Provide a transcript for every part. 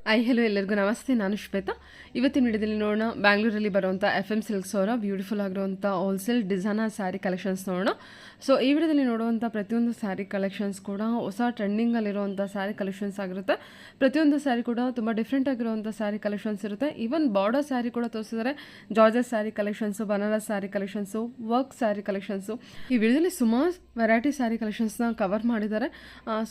Hello ಎಲ್ಲರಿಗೂ ನಮಸ್ತೆ. ನಾನು ಶ್ವೇತಾ. ಇವತ್ತಿನ ವಿಡಿಯೋದಲ್ಲಿ ನೋಡೋಣ ಬ್ಯಾಂಗ್ಳೂರಲ್ಲಿ ಬರುವಂಥ FM ಸಿಲ್ಕ್ಸ್ ಅವರ ಬ್ಯೂಟಿಫುಲ್ ಆಗಿರುವಂಥ ಹೋಲ್ಸೇಲ್ ಡಿಸೈನರ್ ಸ್ಯಾರಿ ಕಲೆಕ್ಷನ್ಸ್ ನೋಡೋಣ. ಸೊ ಈ ವಿಡಿಯೋದಲ್ಲಿ ನೋಡುವಂಥ ಪ್ರತಿಯೊಂದು ಸ್ಯಾರಿ ಕಲೆಕ್ಷನ್ಸ್ ಕೂಡ ಹೊಸ ಟ್ರೆಂಡಿಂಗಲ್ಲಿರುವಂಥ ಸ್ಯಾರಿ ಕಲೆಕ್ಷನ್ಸ್ ಆಗಿರುತ್ತೆ. ಪ್ರತಿಯೊಂದು ಸ್ಯಾರಿ ಕೂಡ ತುಂಬ ಡಿಫ್ರೆಂಟ್ ಆಗಿರುವಂಥ ಸ್ಯಾರಿ ಕಲೆಕ್ಷನ್ಸ್ ಇರುತ್ತೆ. ಈವನ್ ಬಾರ್ಡರ್ ಸ್ಯಾರಿ ಕೂಡ ತೋರಿಸಿದರೆ ಜಾರ್ಜಸ್ sari collections, Banaras sari collections, work sari collections, ಈ ವಿಡಿಯೋದಲ್ಲಿ ಸುಮಾರು ವೆರೈಟಿ ಸ್ಯಾರಿ ಕಲೆಕ್ಷನ್ಸ್ನ ಕವರ್ ಮಾಡಿದ್ದಾರೆ.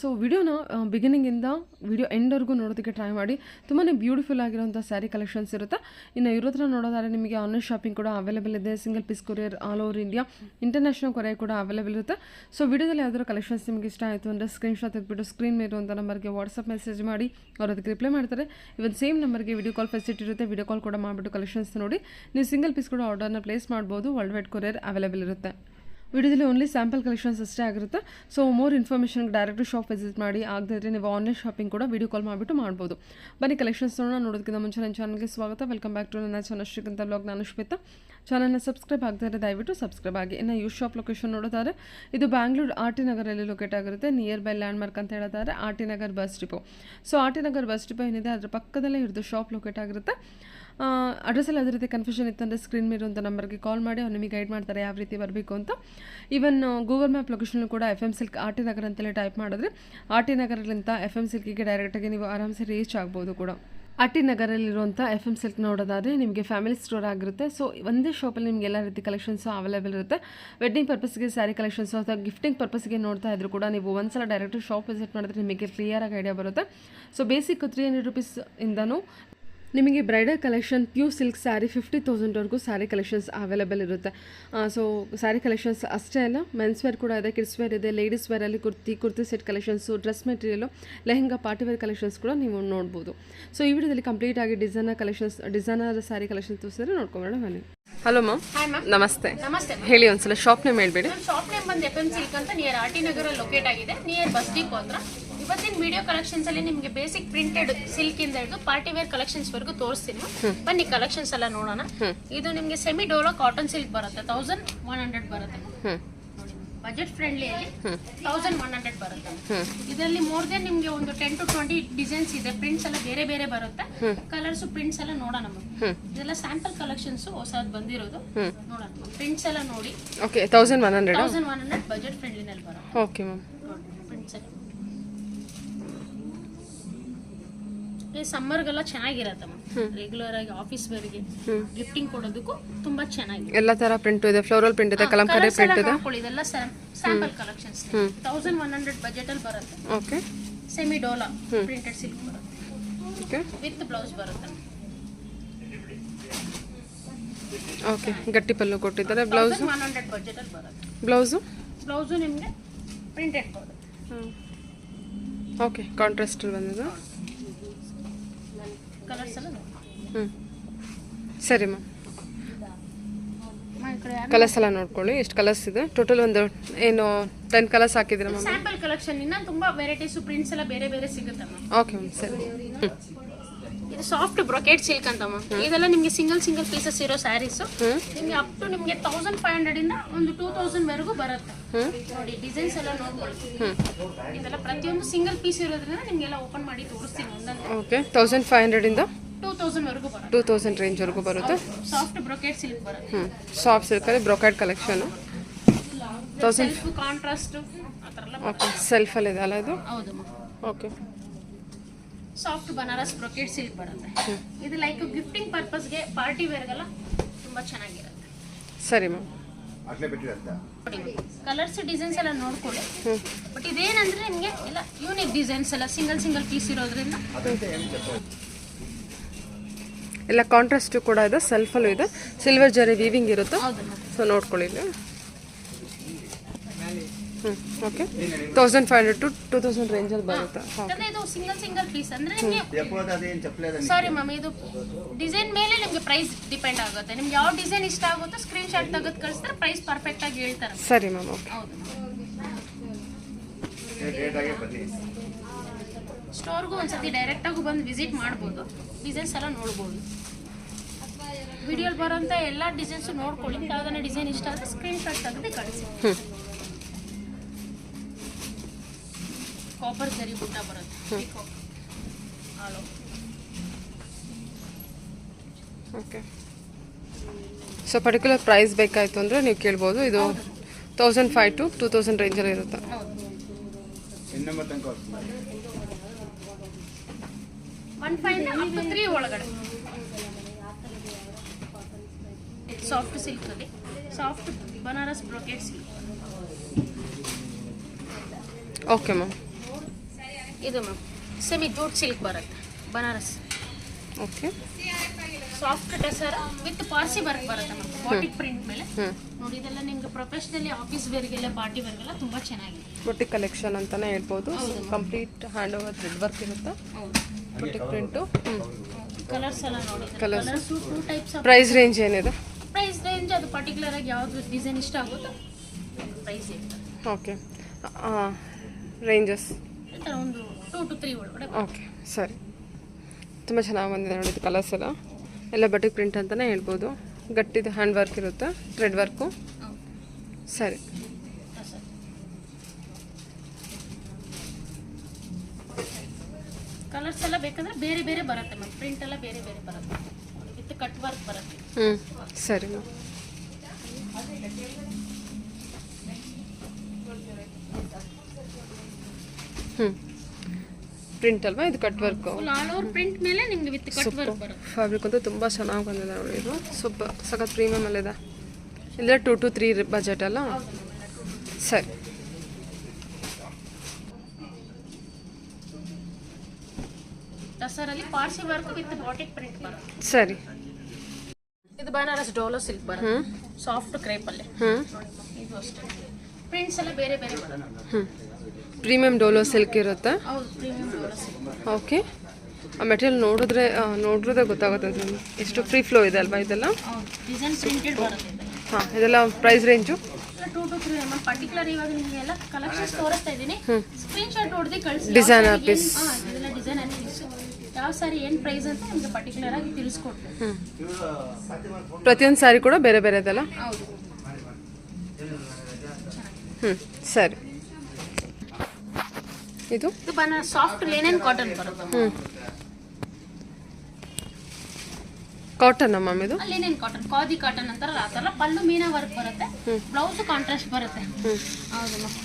ಸೊ ವಿಡಿಯೋನ ಬಿಗಿನಿಂಗಿಂದ ವಿಡಿಯೋ ಎಂಡ್ವರೆಗೂ ನೋಡೋದಕ್ಕೆ ಟ್ರೈ ಮಾಡಿ. ತುಂಬಾ ಬ್ಯೂಟಿಫುಲ್ ಆಗಿರುವಂಥ ಸ್ಯಾರಿ ಕಲೆಕ್ಷನ್ಸ್ ಇರುತ್ತೆ. ಇನ್ನು ಇವ್ರ ಹತ್ರ ನೋಡೋದಾದ್ರೆ ನಿಮಗೆ ಆನ್ಲೈನ್ ಶಾಪಿಂಗ್ ಕೂಡ ಅವೈಲೇಬಲ್ ಇದೆ. Single piece courier all over India, international courier ಕೂಡ ಅವೈಲೇಬಲ್ ಇರುತ್ತೆ. ಸೊ ವಿಡಿಯೋದಲ್ಲಿ ಯಾವ್ದಾದ್ರು ಕಲೆಕ್ಷನ್ಸ್ ನಿಮಗೆ ಇಷ್ಟ ಆಯಿತು ಅಂದರೆ ಸ್ಕ್ರೀನ್ಶಾಟ್ ತೆಗೆದುಬಿಟ್ಟು ಸ್ಕ್ರೀನ್ ಮೇಲೆ ಇರುವಂಥ ನಂಬರ್ಗೆ ವಾಟ್ಸಪ್ ಮೆಸೇಜ್ ಮಾಡಿ ಅವ್ರು ಅದಕ್ಕೆ ರಿಪ್ಲೈ ಮಾಡ್ತಾರೆ. ಇವತ್ತು ಸೇಮ್ ನಂಬರ್ಗೆ ವಿಡಿಯೋ ಕಾಲ್ ಫೆಸಿಲಿಟಿ ಇರುತ್ತೆ. ವಿಡಿಯೋ ಕಾಲ್ ಕೂಡ ಮಾಡಿಬಿಟ್ಟು ಕಲೆಕ್ಷನ್ಸ್ ನೋಡಿ ನೀವು ಸಿಂಗಲ್ ಪೀಸ್ ಕೂಡ ಆರ್ಡರ್ನ ಪ್ಲೇಸ್ ಮಾಡ್ಬೋದು. ವರ್ಲ್ಡ್ ವೈಡ್ ಕೊರಿಯರ್ ಅವೈಲೇಬಲ್ ಇರುತ್ತೆ. ವಿಡಿಯೋದಲ್ಲಿ ಓನ್ಲಿ ಸ್ಯಾಂಪಲ್ ಕಲೆಕ್ಷನ್ಸ್ ಅಷ್ಟೇ ಆಗಿರುತ್ತೆ. ಸೊ ಮೋರ್ ಇನ್ಫಾರ್ಮೇಷನ್ಗೆ ಡೈರೆಕ್ಟ್ ಶಾಪ್ ವಿಸಿಟ್ ಮಾಡಿ. ಆಗದಿದ್ರೆ ನೀವು ಆನ್ಲೈನ್ ಶಾಪಿಂಗ್ ಕೂಡ ವಿಡಿಯೋ ಕಾಲ್ ಮಾಡಿಬಿಟ್ಟು ಮಾಡ್ಬೋದು. ಬನ್ನಿ ಕಲೆಕ್ಷನ್ಸ್ ನೋಡೋದಕ್ಕಿಂತ ಮುಂಚೆ ನನ್ನ ಚಾನಲ್ಗೆ ಸ್ವಾಗತ. ವೆಲ್ಕಮ್ ಬ್ಯಾಕ್ ಟು ನನ್ನ ಚಾನಲ್ ಶ್ರೀಕಾಂತ ಬ್ಲಾಗ್. ನಾನು ಶ್ವೇತಾ. ಚಾನಲ್ನ ಸಬ್ಸ್ಕ್ರೈಬ್ ಆಗದಿದ್ರೆ ದಯವಿಟ್ಟು ಸಬ್ಸ್ಕ್ರೈಬ್ ಆಗಿ. ಇನ್ನು ಯೂಸ್ ಶಾಪ್ ಲೊಕೇಶನ್ ನೋಡೋದಾದ್ರೆ ಇದು ಬ್ಯಾಂಗ್ಳೂರು RT ನಗರಲ್ಲಿ ಲೊಕೇಟ್ ಆಗಿರುತ್ತೆ. ನಿಯರ್ ಬೈ ಲ್ಯಾಂಡ್ ಮಾರ್ಕ್ ಅಂತ ಹೇಳಿದ್ರೆ RT Nagar bus depot. So RT Nagar bus depot ಏನಿದೆ ಅದರ ಪಕ್ಕದಲ್ಲೇ ಇರೋದು ಶಾಪ್ ಲೊಕೇಟ್ ಆಗಿರುತ್ತೆ. ಅಡ್ರೆಸ್ಸಲ್ಲಿ ಅದೇ ರೀತಿ ಕನ್ಫ್ಯೂಷನ್ ಇತ್ತಂದರೆ ಸ್ಕ್ರೀನ್ ಮೇಲೆ ಇರುವಂಥ ನಂಬರ್ಗೆ ಕಾಲ್ ಮಾಡಿ ಅವ್ರು ನಿಮಗೆ ಗೈಡ್ ಮಾಡ್ತಾರೆ ಯಾವ ರೀತಿ ಬರಬೇಕು ಅಂತ. ಈವನ್ ಗೂಗಲ್ ಮ್ಯಾಪ್ ಲೊಕೇಶನ್ ಕೂಡ FM ಸಿಲ್ಕ್ RT ನಗರ್ ಅಂತಲೇ ಟೈಪ್ ಮಾಡಿದ್ರೆ RT ನಗರಲ್ಲಿಂದ FM ಸಿಲ್ಕಿಗೆ ಡೈರೆಕ್ಟಾಗಿ ನೀವು ಆರಾಮ್ಸೆ ರೀಚ್ ಆಗ್ಬೋದು ಕೂಡ. RT ನಗರಲ್ಲಿರುವಂಥ FM ಸಿಲ್ಕ್ ನೋಡೋದಾದರೆ ನಿಮಗೆ ಫ್ಯಾಮಿಲಿ ಸ್ಟೋರ್ ಆಗಿರುತ್ತೆ. ಸೊ ಒಂದೇ ಶಾಪಲ್ಲಿ ನಿಮಗೆ ಎಲ್ಲ ರೀತಿ ಕಲೆಕ್ಷನ್ಸು ಅವೈಲೇಬಲ್ ಇರುತ್ತೆ. ವೆಡ್ಡಿಂಗ್ ಪರ್ಪಸ್ಗೆ ಸ್ಯಾರಿ ಕಲೆಕ್ಷನ್ಸು ಅಥವಾ ಗಿಫ್ಟಿಂಗ್ ಪರ್ಪಸ್ಗೆ ನೋಡ್ತಾ ಇದ್ರು ಕೂಡ ನೀವು ಒಂದ್ಸಲ ಡೈರೆಕ್ಟ್ ಶಾಪ್ ವಿಸಿಟ್ ಮಾಡಿದ್ರೆ ನಿಮಗೆ ಕ್ಲಿಯರಾಗಿ ಐಡಿಯಾ ಬರುತ್ತೆ. ಸೊ ಬೇಸಿಕ್ 300 ರೂಪೀಸ್ ಇಂದನೂ ನಿಮಗೆ bridal collection pure silk sari 50,000ವರೆಗೂ ಸ್ಯಾರಿ ಕಲೆಕ್ಷನ್ಸ್ ಅವೈಲೇಬಲ್ ಇರುತ್ತೆ. ಸೊ ಸ್ಯಾರಿ ಕಲೆಕ್ಷನ್ಸ್ ಅಷ್ಟೇ ಅಲ್ಲ, ಮೆನ್ಸ್ ವೇರ್ ಕೂಡ ಇದೆ, ಕಿಡ್ಸ್ ವೇರ್ ಇದೆ, ಲೇಡೀಸ್ ವೇರಲ್ಲಿ kurti set collections, dress material, lehenga, party wear collections ಕೂಡ ನೀವು ನೋಡ್ಬೋದು. ಸೊ ಈ ವಿಡಿಯೋದಲ್ಲಿ ಕಂಪ್ಲೀಟ್ ಆಗಿ ಡಿಸೈನರ್ ಸ್ಯಾರಿ ಕಲೆಕ್ಷನ್ಸ್ ತೋರಿಸಿದ್ರೆ ನೋಡ್ಕೊಂಬೇಡ ಬನ್ನಿ. Hello ma'am. Hi ma'am. ನಮಸ್ತೆ. ನಮಸ್ತೆ. ಹೇಳಿ ಒಂದ್ಸಲ ಶಾಪ್ ನೇಮ್ ಹೇಳ್ಬೇಡಿ. ಶಾಪ್ ನೇಮ್ ಬಂದು FM ಸಿಲ್ಕ್ ಅಂತ ನಿಯರ್ RT ನಗರ ಲೊಕೇಟ್ ಆಗಿದೆ, ನಿಯರ್ ಬಸ್ ಡಿಪೋ ಹತ್ರ. ಇವತ್ತಿನ ವಿಡಿಯೋ ಕಲೆಕ್ಷನ್ಸ್ ಅಲ್ಲಿ ನಿಮಗೆ ಬೇಸಿಕ್ ಪ್ರಿಂಟೆಡ್ ಸಿಲ್ಕ್ ಇಂದ ಹಿಡಿದು ಪಾರ್ಟಿ ವೇರ್ ಕಲೆಕ್ಷನ್ಸ್ ವರೆಗೂ ತೋರಿಸ್ತೀನಿ. ಬನ್ನಿ ಕಲೆಕ್ಷನ್ಸ್ ಎಲ್ಲ ನೋಡೋಣ. ಇದು ನಿಮಗೆ ಸೆಮಿ ಡೋಲೋ ಕಾಟನ್ ಸಿಲ್ಕ್ ಬರುತ್ತೆ, 1100 ಬರುತ್ತೆ. ಬಜೆಟ್ ಫ್ರೆಂಡ್ಲಿ ಅಲ್ಲಿ 1100 ಬರುತ್ತೆ. ಇದರಲ್ಲಿ ಮೋರ್ ದೆನ್ ನಿಮ್ಗೆ ಒಂದು 10 to 20 ಡಿಸೈನ್ಸ್ ಇದೆ. ಪ್ರಿಂಟ್ಸ್ ಎಲ್ಲ ಬೇರೆ ಬೇರೆ ಬರುತ್ತೆ. ಕಲರ್ಸ್ ಪ್ರಿಂಟ್ಸ್ ಎಲ್ಲ ನೋಡೋಣ. ಇದೆಲ್ಲ ಸ್ಯಾಂಪಲ್ ಕಲೆಕ್ಷನ್ಸ್ ಹೊಸದು ಬಂದಿರೋದು. ನೋಡೋಣ ಪ್ರಿಂಟ್ಸ್ ಎಲ್ಲ ನೋಡಿ. ಓಕೆ, 1100 ಬಜೆಟ್ ಫ್ರೆಂಡ್ಲಿ ನಲ್ಲಿ ಬರುತ್ತೆ. Okay ma'am. ಪ್ರಿಂಟ್ಸ್ ಈ ಸಮ್ಮರ್ಗೆಲ್ಲ ಚೆನ್ನಾಗಿರತ್ತೆ ಮ್ಯಾಮ್. ರೆಗ್ಯುಲರ್ ಆಗಿ ಆಫೀಸ್ ವೇರ್ಗೆ ಗಿಫ್ಟಿಂಗ್ ಕೊಡೋದಕ್ಕೂ ತುಂಬಾ ಚೆನ್ನಾಗಿದೆ. ಎಲ್ಲ ತರ ಪ್ರಿಂಟ್ ಇದೆ, ಫ್ಲೋರಲ್ ಪ್ರಿಂಟ್ ಇದೆ, ಕಲಂಕಾರಿ ಪ್ರಿಂಟ್ ಇದೆ. ಇದೆಲ್ಲ ಸ್ಯಾಂಪಲ್ ಕಲೆಕ್ಷನ್ಸ್ 1100 ಬಜೆಟ್ ಅಲ್ಲಿ ಬರುತ್ತೆ. Okay, semi Dhola printed silk ಬರುತ್ತೆ. ಓಕೆ, ವಿತ್ ಬ್ಲೌಸ್ ಬರುತ್ತೆ. ಓಕೆ, ಗಟ್ಟಿ ಪಲ್ಲು ಕೊಟ್ಟಿದ್ದಾರೆ. ಬ್ಲೌಸ್ 100 ಬಜೆಟ್ ಅಲ್ಲಿ ಬರುತ್ತೆ. ಬ್ಲೌಸು ನಿಮಗೆ ಪ್ರಿಂಟೆಡ್ ಬರುತ್ತೆ. ಓಕೆ, ಕಾಂಟ್ರಾಸ್ಟ್ ಬಂದಿದೆ. ಕಲರ್ಸ್ ಎಲ್ಲ ಸರಿ ಮ್ಯಾಮ್. ಕಲರ್ಸ್ ಎಲ್ಲ ನೋಡ್ಕೊಳ್ಳಿ. ಎಷ್ಟು ಕಲರ್ಸ್ ಇದೆ ಟೋಟಲ್? ಒಂದು ಏನು 10 ಕಲರ್ಸ್ ಹಾಕಿದ್ರೆ ಮ್ಯಾಮ್? ಸ್ಯಾಂಪಲ್ ಕಲೆಕ್ಷನ್ ಇನ್ನ ತುಂಬಾ ವೆರೈಟೀಸ್ ಪ್ರಿಂಟ್ಸ್ ಎಲ್ಲ ಬೇರೆ ಬೇರೆ ಸಿಗುತ್ತೆ ಮ್ಯಾಮ್. ಓಕೆ ಮ್ಯಾಮ್, ಸರಿ. ಇದು ಸಾಫ್ಟ್ ಬ್ರೊಕೆಟ್ ಸಿಲ್ಕ್ ಅಂತ ಮ್ಯಾಮ್. ಇದೆಲ್ಲ ನಿಮಗೆ ಸಿಂಗಲ್ ಪೀಸಸ್ ಇರೋ ಸ್ಯಾರೀಸ್. ನಿಮಗೆ ಅಪ್ ಟು ನಿಮಗೆ 1500 ಇಂದ ಒಂದು 2000 ವರೆಗೂ ಬರುತ್ತೆ. ನೋಡಿ ಡಿಸೈನ್ಸ್ ಎಲ್ಲ ನೋಡ್ಕೊಳ್ಳಿ. ಇದೆಲ್ಲ ಪ್ರತಿಯೊಂದು ಸಿಂಗಲ್ ಪೀಸ್ ಇರೋದ್ರಿಂದ ನಿಮಗೆಲ್ಲ ಓಪನ್ ಮಾಡಿ ತೋರಿಸ್ತೀನಿ ಒಂದೊಂದು. ಓಕೆ, 1500 ಇಂದ 2000 ವರೆಗೂ ಬರುತ್ತೆ. 2000 ರೇಂಜ್ ವರೆಗೂ ಬರುತ್ತೆ. ಸಾಫ್ಟ್ ಬ್ರೊಕೆಟ್ ಸಿಲ್ಕ್ ಬರುತ್ತೆ. ಸಾಫ್ಟ್ ಸಿಲ್ಕ್ ಅಲ್ಲಿ ಬ್ರೊಕೆಟ್ ಕಲೆಕ್ಷನ್ 1000. ಕಾಂಟ್ರಾಸ್ಟ್ ಆ ಥರ ಎಲ್ಲ. ಓಕೆ, ಸೆಲ್ಫ್ ಅಲ್ಲಿ ಇದೆ ಅಲ್ಲ ಇದು? ಹೌದು ma'am. Okay, soft Banaras brocade silk ಬರುತ್ತೆ. ಇದು ಲೈಕ್ ಗಿಫ್ಟಿಂಗ್ ಪರ್ಪಸ್ಗೆ ಪಾರ್ಟಿ ವೇರ್ಗೆಲ್ಲ ತುಂಬಾ ಚೆನ್ನಾಗಿರುತ್ತೆ. ಸರಿ ಮ್ಯಾಮ್. ಕಲರ್ಸ್ ಡಿಸೈನ್ಸ್ ಎಲ್ಲ ನೋಡ್ಕೊಳ್ಳಿ. ಬಟ್ ಇದೇನಂದ್ರೆ ನಿಮಗೆ ಎಲ್ಲ ಯೂನಿಕ್ ಡಿಸೈನ್ಸ್ ಎಲ್ಲ ಸಿಂಗಲ್ ಪೀಸ್ ಇರೋದ್ರಿಂದ ಎಲ್ಲ ಕಾಂಟ್ರಾಸ್ಟ್ ಕೂಡ ಇದೆ, ಸೆಲ್ಫಲ್ಲೂ ಇದೆ, ಸಿಲ್ವರ್ ಜರಿ ವೀವಿಂಗ್ ಇರುತ್ತೆ. ಸೊ ನೋಡ್ಕೊಳ್ಳಿ. ಓಕೆ, 1500 to 2000 ರೇಂಜಲ್ಲಿ ಬರುತ್ತೆ. ಇದು ಸಿಂಗಲ್ ಪೀಸ್ ಅಂದ್ರೆ ನಿಮಗೆ ಸಾರಿ ಮ್ಯಾಮ್, ಇದು ಡಿಸೈನ್ ಮೇಲೆ ನಿಮಗೆ ಪ್ರೈಸ್ ಡಿಪೆಂಡ್ ಆಗುತ್ತೆ. ನಿಮ್ಗೆ ಯಾವ ಡಿಸೈನ್ ಇಷ್ಟ ಆಗುತ್ತೋ ಸ್ಕ್ರೀನ್ ಶಾಟ್ ತೆಗೆದು ಕಳಿಸಿದ್ರೆ ಪ್ರೈಸ್ ಪರ್ಫೆಕ್ಟ್ ಆಗಿ ಹೇಳ್ತಾರೆ. ಸರಿ ಮ್ಯಾಮ್. ಓಕೆ, ಹೌದು. ಸ್ಟೋರ್ಗೂ ಒಂದ್ಸತಿ ಡೈರೆಕ್ಟ್ ಆಗಿ ಬಂದು ವಿಸಿಟ್ ಮಾಡ್ಬೋದು. ಡಿಸೈನ್ಸ್ ಎಲ್ಲ ನೋಡ್ಬೋದು. ವಿಡಿಯೋಲಿ ಬರೋಂಥ ಎಲ್ಲ ಡಿಸೈನ್ಸ್ ನೋಡ್ಕೊಳ್ಳಿ. ಯಾವ್ದಾನ ಡಿಸೈನ್ ಇಷ್ಟ ಆದರೆ ಸ್ಕ್ರೀನ್ ಶಾಟ್ ತೆಗೆದು ಕಳಿಸಿ. ಕಾಪರ್ ಜರಿ ಬುಟ್ಟ ಬರುತ್ತೆ. ಓಕೆ. ಸೊ ಪರ್ಟಿಕ್ಯುಲರ್ ಪ್ರೈಸ್ ಬೇಕಾಯಿತು ಅಂದರೆ ನೀವು ಕೇಳ್ಬೋದು. ಇದು 1500 to 2000 ರೇಂಜಲ್ಲಿ ಇರುತ್ತೆ. ಹೌದು 15 up to 3 ಒಳಗಡೆ. ಸಾಫ್ಟ್ ಸಿಲ್ಕ್ ಅಲ್ಲಿ soft Banaras brocade silk. Okay ma'am. ಇದು ಮ್ಯಾಮ್ ಸೆಮಿ ಜೂಟ್ ಸಿಲ್ಕ್ ಬರುತ್ತೆ Banaras. Okay. Soft tussar with Parsi work ಬರುತ್ತೆ ಮ್ಯಾಮ್ ಬಾಟಿಕ್ ಪ್ರಿಂಟ್ ಮೇಲೆ. ನೋಡಿ ಇದೆಲ್ಲ ನಿಮ್ಗೆ ಪ್ರೊಫೆಷನಲಿ ಆಫೀಸ್ ವೇರ್ಗೆಲ್ಲ ಪಾರ್ಟಿ ವೇರ್ಗೆಲ್ಲ ತುಂಬಾ ಚೆನ್ನಾಗಿದೆ. ಬೊಟಿಕ್ ಕಲೆಕ್ಷನ್ ಅಂತಾನೆ ಹೇಳ್ಬೋದು. Complete hand over thread work ಇರುತ್ತೆ. Boutique print. ಕಲರ್ಸ್ ಎಲ್ಲ ನೋಡಿ. Colours two types of. Price range ಏನಿದೆ? ಪ್ರೈಸ್ ರೇಂಜ್ ಅದು ಪರ್ಟಿಕ್ಯುಲರ್ ಆಗಿ ಯಾವ್ದು ಡಿಸೈನ್ ಇಷ್ಟ ಆಗುತ್ತೋ ಪ್ರೈಸ್ ಇರ್ತದೆ. ಓಕೆ. ರೇಂಜಸ್ ಈ ಥರ ಒಂದು 2 to 3 ಒಳಗಡೆ. ಓಕೆ ಸರಿ. ತುಂಬ ಚೆನ್ನಾಗಿ ಬಂದಿದೆ ನೋಡಿ ಇದು ಕಲರ್ಸ್ ಎಲ್ಲ ಬಟಿಕ್ ಪ್ರಿಂಟ್ ಅಂತಲೇ ಹೇಳ್ಬೋದು. ಗಟ್ಟಿದು ಹ್ಯಾಂಡ್ ವರ್ಕ್ ಇರುತ್ತೆ, ಥ್ರೆಡ್ ವರ್ಕು. ಸರಿ. ಕಲರ್ಸ್ ಎಲ್ಲ ಬೇಕಂದ್ರೆ ಬೇರೆ ಬೇರೆ ಬರುತ್ತೆ ಮ್ಯಾಮ್. ಪ್ರಿಂಟ್ ಎಲ್ಲ ಬೇರೆ ಬೇರೆ ಬರುತ್ತೆ ವಿತ್ ಕಟ್ ವರ್ಕ್ ಬರುತ್ತೆ. ಸರಿ ಮ್ಯಾಮ್. ಪ್ರಿಂಟ್ ಅಲ್ವಾ ಇದು? Cut work all over print ಮೇಲೆ ನಿಮಗೆ ವಿತ್ ಕಟ್ ವರ್ಕ್ ಬರುತ್ತೆ. ಫ್ಯಾಬ್ರಿಕ್ ಅಂತೂ ತುಂಬ ಚೆನ್ನಾಗಿ ಬಂದಿದೆ ನೋಡಿ. ಇದು ಸಖತ್ ಪ್ರೀಮಿಯಮ್ ಅಲ್ಲಿದೆ. ಇಲ್ಲ 2 to 3 ಬಜೆಟ್ ಅಲ್ಲ? ಸರಿ. ಟಸರಲ್ಲಿ Parsi work with batik print ಬರುತ್ತೆ. ಸರಿ. ಇದು ಬನಾರಸ್ ಡೋಲೋ ಸಿಲ್ಕ್ ಬರುತ್ತೆ ಸಾಫ್ಟ್ ಕ್ರೇಪ್ ಅಲ್ಲಿ. ಇದು ಅಷ್ಟೇ ಪ್ರಿಂಟ್ಸ್ ಎಲ್ಲ ಬೇರೆ ಬೇರೆ ಬರುತ್ತೆ. ಪ್ರೀಮಿಯಂ ಡೋಲೋ ಸಿಲ್ಕ್ ಇರುತ್ತೆ. ಹೌದು ಪ್ರೀಮಿಯಂ ಡೋಲೋ ಸಿಲ್ಕ್. ಓಕೆ. ಆ ಮೆಟೀರಿಯಲ್ ನೋಡಿದ್ರೆ ಗೊತ್ತಾಗುತ್ತೆ ನಿಮಗೆ ಎಷ್ಟು ಫ್ರೀ ಫ್ಲೋ ಇದೆ ಅಲ್ವಾ ಇದೆಲ್ಲ. ಹೌದು ಡಿಸೈನ್ ಪ್ರಿಂಟೆಡ್ ಬರುತ್ತೆ. ಹಾಂ. ಇದೆಲ್ಲ price range 2 to 3 ma'am. Particular ಇವಾಗ ನಿಮಗೆ ಎಲ್ಲ ಕಲೆಕ್ಷನ್ಸ್ ತೋರಿಸ್ತಾ ಇದ್ದೀನಿ. ಸ್ಕ್ರೀನ್ ಶಾಟ್ ಹೊಡೆದು ಕಳಿಸಿ. Designer piece. ಇದೆಲ್ಲ ಡಿಸೈನರ್ ಪೀಸ್. ಯಾವ ಸಾರಿ ಏನು ಪ್ರೈಸ್ ಅಂತ ನಿಮಗೆ ಪರ್ಟಿಕ್ಯುಲರ್ ಆಗಿ ತಿಳಿಸ್ಕೊಡ್ತೀವಿ. ಪ್ರತಿಯೊಂದು ಸಾರಿ ಕೂಡ ಬೇರೆ ಬೇರೆ ಇದೆಲ್ಲ. ಹೌದು. ಸರಿ. ಇದು ಸಾಫ್ಟ್ ಲಿನೆನ್ ಕಾಟನ್ ಬರುತ್ತೆ. ಕಾಟನ್ ಮ್ಯಾಮ್ ಇದು? ಲಿನೆನ್ ಕಾಟನ್ ಖಾದಿ ಕಾಟನ್ ಅಂತಾರಲ್ಲ ಆ ಥರ. ಪಲ್ಲು ಮೀನಾ ವರ್ಕ್ ಬರುತ್ತೆ, ಬ್ಲೌಸ್ ಕಾಂಟ್ರಾಸ್ಟ್ ಬರುತ್ತೆ. ಹೌದು ಮ್ಯಾಮ್.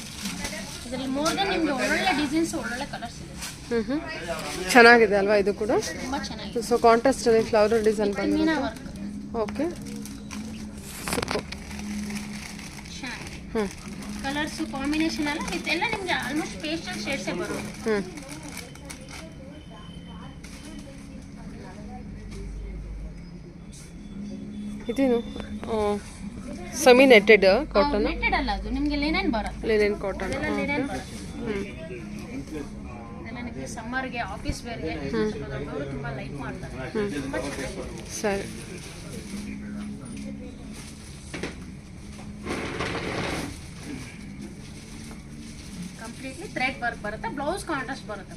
ಇದರಲ್ಲಿ ಮೋರ್ ದೆನ್ ನಿಮಗೆ ಒಳ್ಳೊಳ್ಳೆ ಡಿಸೈನ್ಸ್ ಒಳ್ಳೊಳ್ಳೆ ಕಲರ್ಸ್ ಇದೆ. ಚೆನ್ನಾಗಿದೆ ಅಲ್ವಾ ಇದು ಕೂಡ? ತುಂಬ ಚೆನ್ನಾಗಿದೆ. ಸೊ ಕಾಂಟ್ರಾಸ್ಟ್ ಅಲ್ಲಿ ಫ್ಲವರ್ ಡಿಸೈನ್ ಬಂದಿದೆ. Meena work. Okay. Super. Colours combination ಎಲ್ಲ ವಿತ್ ಎಲ್ಲ ನಿಮಗೆ ಆಲ್ಮೋಸ್ಟ್ ಪೇಸ್ಟಲ್ ಶೇಡ್ಸೇ ಬರುತ್ತೆ. ಇದೇನು ಸೆಮಿ ನೆಟ್ಟೆಡ್ ಕಾಟನ್? ನೆಟ್ಟೆಡ್ ಅಲ್ಲ, ಅದು ನಿಮಗೆ ಲಿನೆನ್ ಬರುತ್ತೆ. Linen cotton. ಇದೆಲ್ಲ ಲಿನೆನ್ ಬರುತ್ತೆ. ಇದೆಲ್ಲ ನಿಮಗೆ ಸಮ್ಮರ್ಗೆ ಆಫೀಸ್ ವೇರ್ಗೆ ದೊಡ್ಡವರು ತುಂಬ ಲೈಕ್ ಮಾಡ್ತಾರೆ. ತುಂಬ ಚೆನ್ನಾಗಿದೆ. ಸರಿ. ಕಂಪ್ಲೀಟ್ಲಿ ಥ್ರೆಡ್ ವರ್ಕ್ ಬರುತ್ತೆ, ಬ್ಲೌಸ್ ಕಾಂಟ್ರಾಸ್ಟ್ ಬರುತ್ತೆ.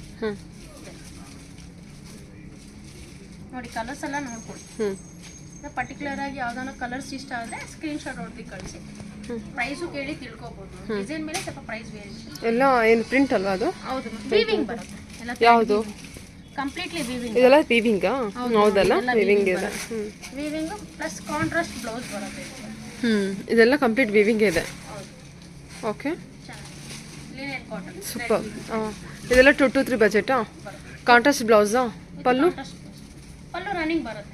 ನೋಡಿ ಕಲರ್ಸ್ ಎಲ್ಲ ನೋಡ್ಕೊಳ್ಳಿ. ಪರ್ಟಿಕ್ಯುಲರ್ ಆಗಿ ಯಾವ್ದಾನ ಕಲರ್ಸ್ ಇಷ್ಟ ಆದರೆ ಸ್ಕ್ರೀನ್ ಶಾಟ್ ಹೊಡೆದು ಕಳಿಸಿ. ಪ್ರೈಸು ಕೇಳಿ ತಿಳ್ಕೊಬೋದು. ಡಿಸೈನ್ ಮೇಲೆ ಸ್ವಲ್ಪ ಪ್ರೈಸ್ ವೇರಿಯೇಷನ್. ಎಲ್ಲ ಏನು ಪ್ರಿಂಟ್ ಅಲ್ವಾ ಅದು? ಹೌದು. ವೀವಿಂಗ್ ಬರುತ್ತೆ ಎಲ್ಲ. ಯಾವುದು? Completely weaving. ಇದೆಲ್ಲ ವೀವಿಂಗಾ? ಹೌದಲ್ಲ, ವೀವಿಂಗ್ ಇದೆ. ವೀವಿಂಗ್ ಪ್ಲಸ್ ಕಾಂಟ್ರಾಸ್ಟ್ ಬ್ಲೌಸ್ ಬರುತ್ತೆ. ಇದೆಲ್ಲ ಕಂಪ್ಲೀಟ್ ವೀವಿಂಗ್ ಇದೆ. ಓಕೆ. Linen cotton. ಸೂಪರ್. ಇದೆಲ್ಲ 2 to 3 ಬಜೆಟಾ? ಕಾಂಟ್ರಾಸ್ಟ್ ಬ್ಲೌಸಾ? ಪಲ್ಲು ರನ್ನಿಂಗ್ ಬರುತ್ತೆ.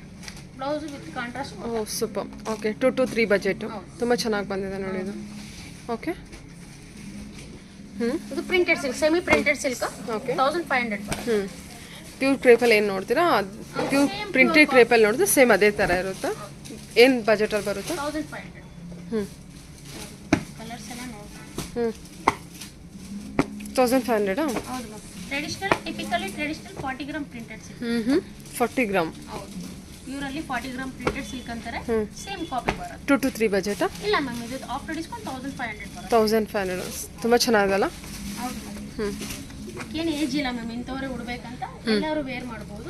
Blouse with contrast. Oh super. Okay. 2 to 3 budget. ತುಂಬ ಚೆನ್ನಾಗಿ ಬಂದಿದೆ ನೋಡಿ ಇದು. ಓಕೆ. ಇದು printed silk, semi printed silk. Okay. 1500 ಬರುತ್ತೆ. ಪ್ಯೂರ್ ಕ್ರೇಪಲ್ಲಿ ಏನು ನೋಡ್ತೀರಾ, ಪ್ಯೂರ್ ಪ್ರಿಂಟೆಡ್ ಕ್ರೇಪಲ್ಲಿ ನೋಡಿದ್ರೆ ಸೇಮ್ ಅದೇ ಥರ ಇರುತ್ತೆ. ಏನು ಬಜೆಟಲ್ಲಿ ಬರುತ್ತೆ? 1500. ಕಲರ್ಸ್ ಎಲ್ಲ ನೋಡಿ. 1500. ಹೌದು ma'am. Traditional typically traditional 40 gram printed silk. 40 gram. ಹೌದು. ಇವರಲ್ಲಿ 40 ಗ್ರಾಮ್ ಪ್ರಿಂಟೆಡ್ ಸಿಲ್ಕ್ ಅಂತಾರೆ. ಸೇಮ್ ಕಾಪಿ ಬರುತ್ತೆ. 2 to 3 ಬಜೆಟಾ? ಇಲ್ಲ ಮ್ಯಾಮ್, ಇದು ಆಫ್ಟರ್ ಡಿಸ್ಕೌಂಟ್ 1500 ಬರುತ್ತೆ. 1500. ತುಂಬ ಚೆನ್ನಾಗಲ್ಲ? ಹೌದು ಮ್ಯಾಮ್. ಏನು ಏಜ್ ಇಲ್ಲ ಮ್ಯಾಮ್, ಇಂಥವ್ರೆ ಉಡ್ಬೇಕಂತ ಎಲ್ಲರೂ ವೇರ್ ಮಾಡ್ಬೋದು.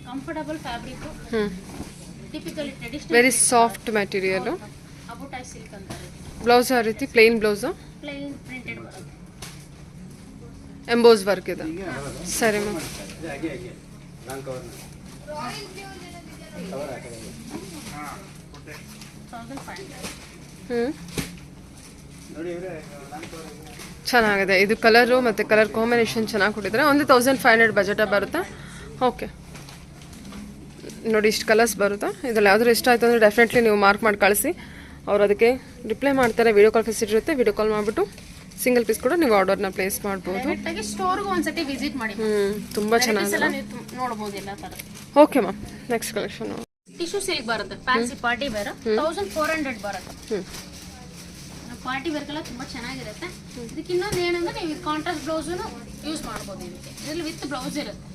Comfortable fabric, typically traditional. Very soft material. ಅಬುಟಾಯ್ ಸಿಲ್ಕ್ ಅಂತಾರೆ. ಬ್ಲೌಸ್ ಯಾವ ರೀತಿ? Plain blouse? ಪ್ಲೇನ್ ಪ್ರಿಂಟೆಡ್ ಬರುತ್ತೆ. ಎಂಬೋಸ್ ವರ್ಕ್ ಇದೆ. ಸರಿ ಮ್ಯಾಮ್. ಚೆನ್ನಾಗಿದೆ ಇದು ಕಲರು ಮತ್ತು ಕಲರ್ ಕಾಂಬಿನೇಷನ್ ಚೆನ್ನಾಗಿ ಕೊಟ್ಟಿದ್ದಾರೆ. ಒಂದು 1500 ಬಜೆಟ ಬರುತ್ತೆ. ಓಕೆ ನೋಡಿ ಇಷ್ಟು ಕಲರ್ಸ್ ಬರುತ್ತೆ. ಇದ್ರಲ್ಲಿ ಯಾವ್ದಾದ್ರು ಇಷ್ಟ ಆಯಿತು ಅಂದರೆ ಡೆಫಿನೆಟ್ಲಿ ನೀವು ಮಾರ್ಕ್ ಮಾಡಿ ಕಳಿಸಿ. ಅವ್ರು ಅದಕ್ಕೆ ರಿಪ್ಲೈ ಮಾಡ್ತಾರೆ. ವಿಡಿಯೋ ಕಾಲ್ ಫೆಸಿಲಿಟಿ ಇರುತ್ತೆ. ವಿಡಿಯೋ ಕಾಲ್ ಮಾಡಿಬಿಟ್ಟು ಸಿಂಗಲ್ ಪೀಸ್ ಕೂಡ ನೀವು ಆರ್ಡರ್ನ ಪ್ಲೇಸ್ ಮಾಡ್ಬೋದು. ಸ್ಟೋರ್ಗೆ ಒಂದ್ಸತಿ ವಿಸಿಟ್ ಮಾಡಿ. ತುಂಬ ಚೆನ್ನಾಗಿದೆ, ನೋಡ್ಬೋದು ಎಲ್ಲ ಥರ. Okay ma'am, next collection tissue silk ಬರುತ್ತೆ, ಫ್ಯಾನ್ಸಿ ಪಾರ್ಟಿ ವೇರ್ 1400 ಬರುತ್ತೆ. ಪಾರ್ಟಿ ವೇರ್ಗೆಲ್ಲ ತುಂಬಾ ಚೆನ್ನಾಗಿರುತ್ತೆ. ಇದಕ್ಕೆ ಇನ್ನೊಂದು ಏನಂದ್ರೆ ನೀವು ಕಾಂಟ್ರಾಸ್ಟ್ ಬ್ಲೌಸನ್ನು ಯೂಸ್ ಮಾಡ್ಬೋದು. ಇದಕ್ಕೆ ಇದರಲ್ಲಿ ವಿತ್ ಬ್ಲೌಸ್ ಇರುತ್ತೆ.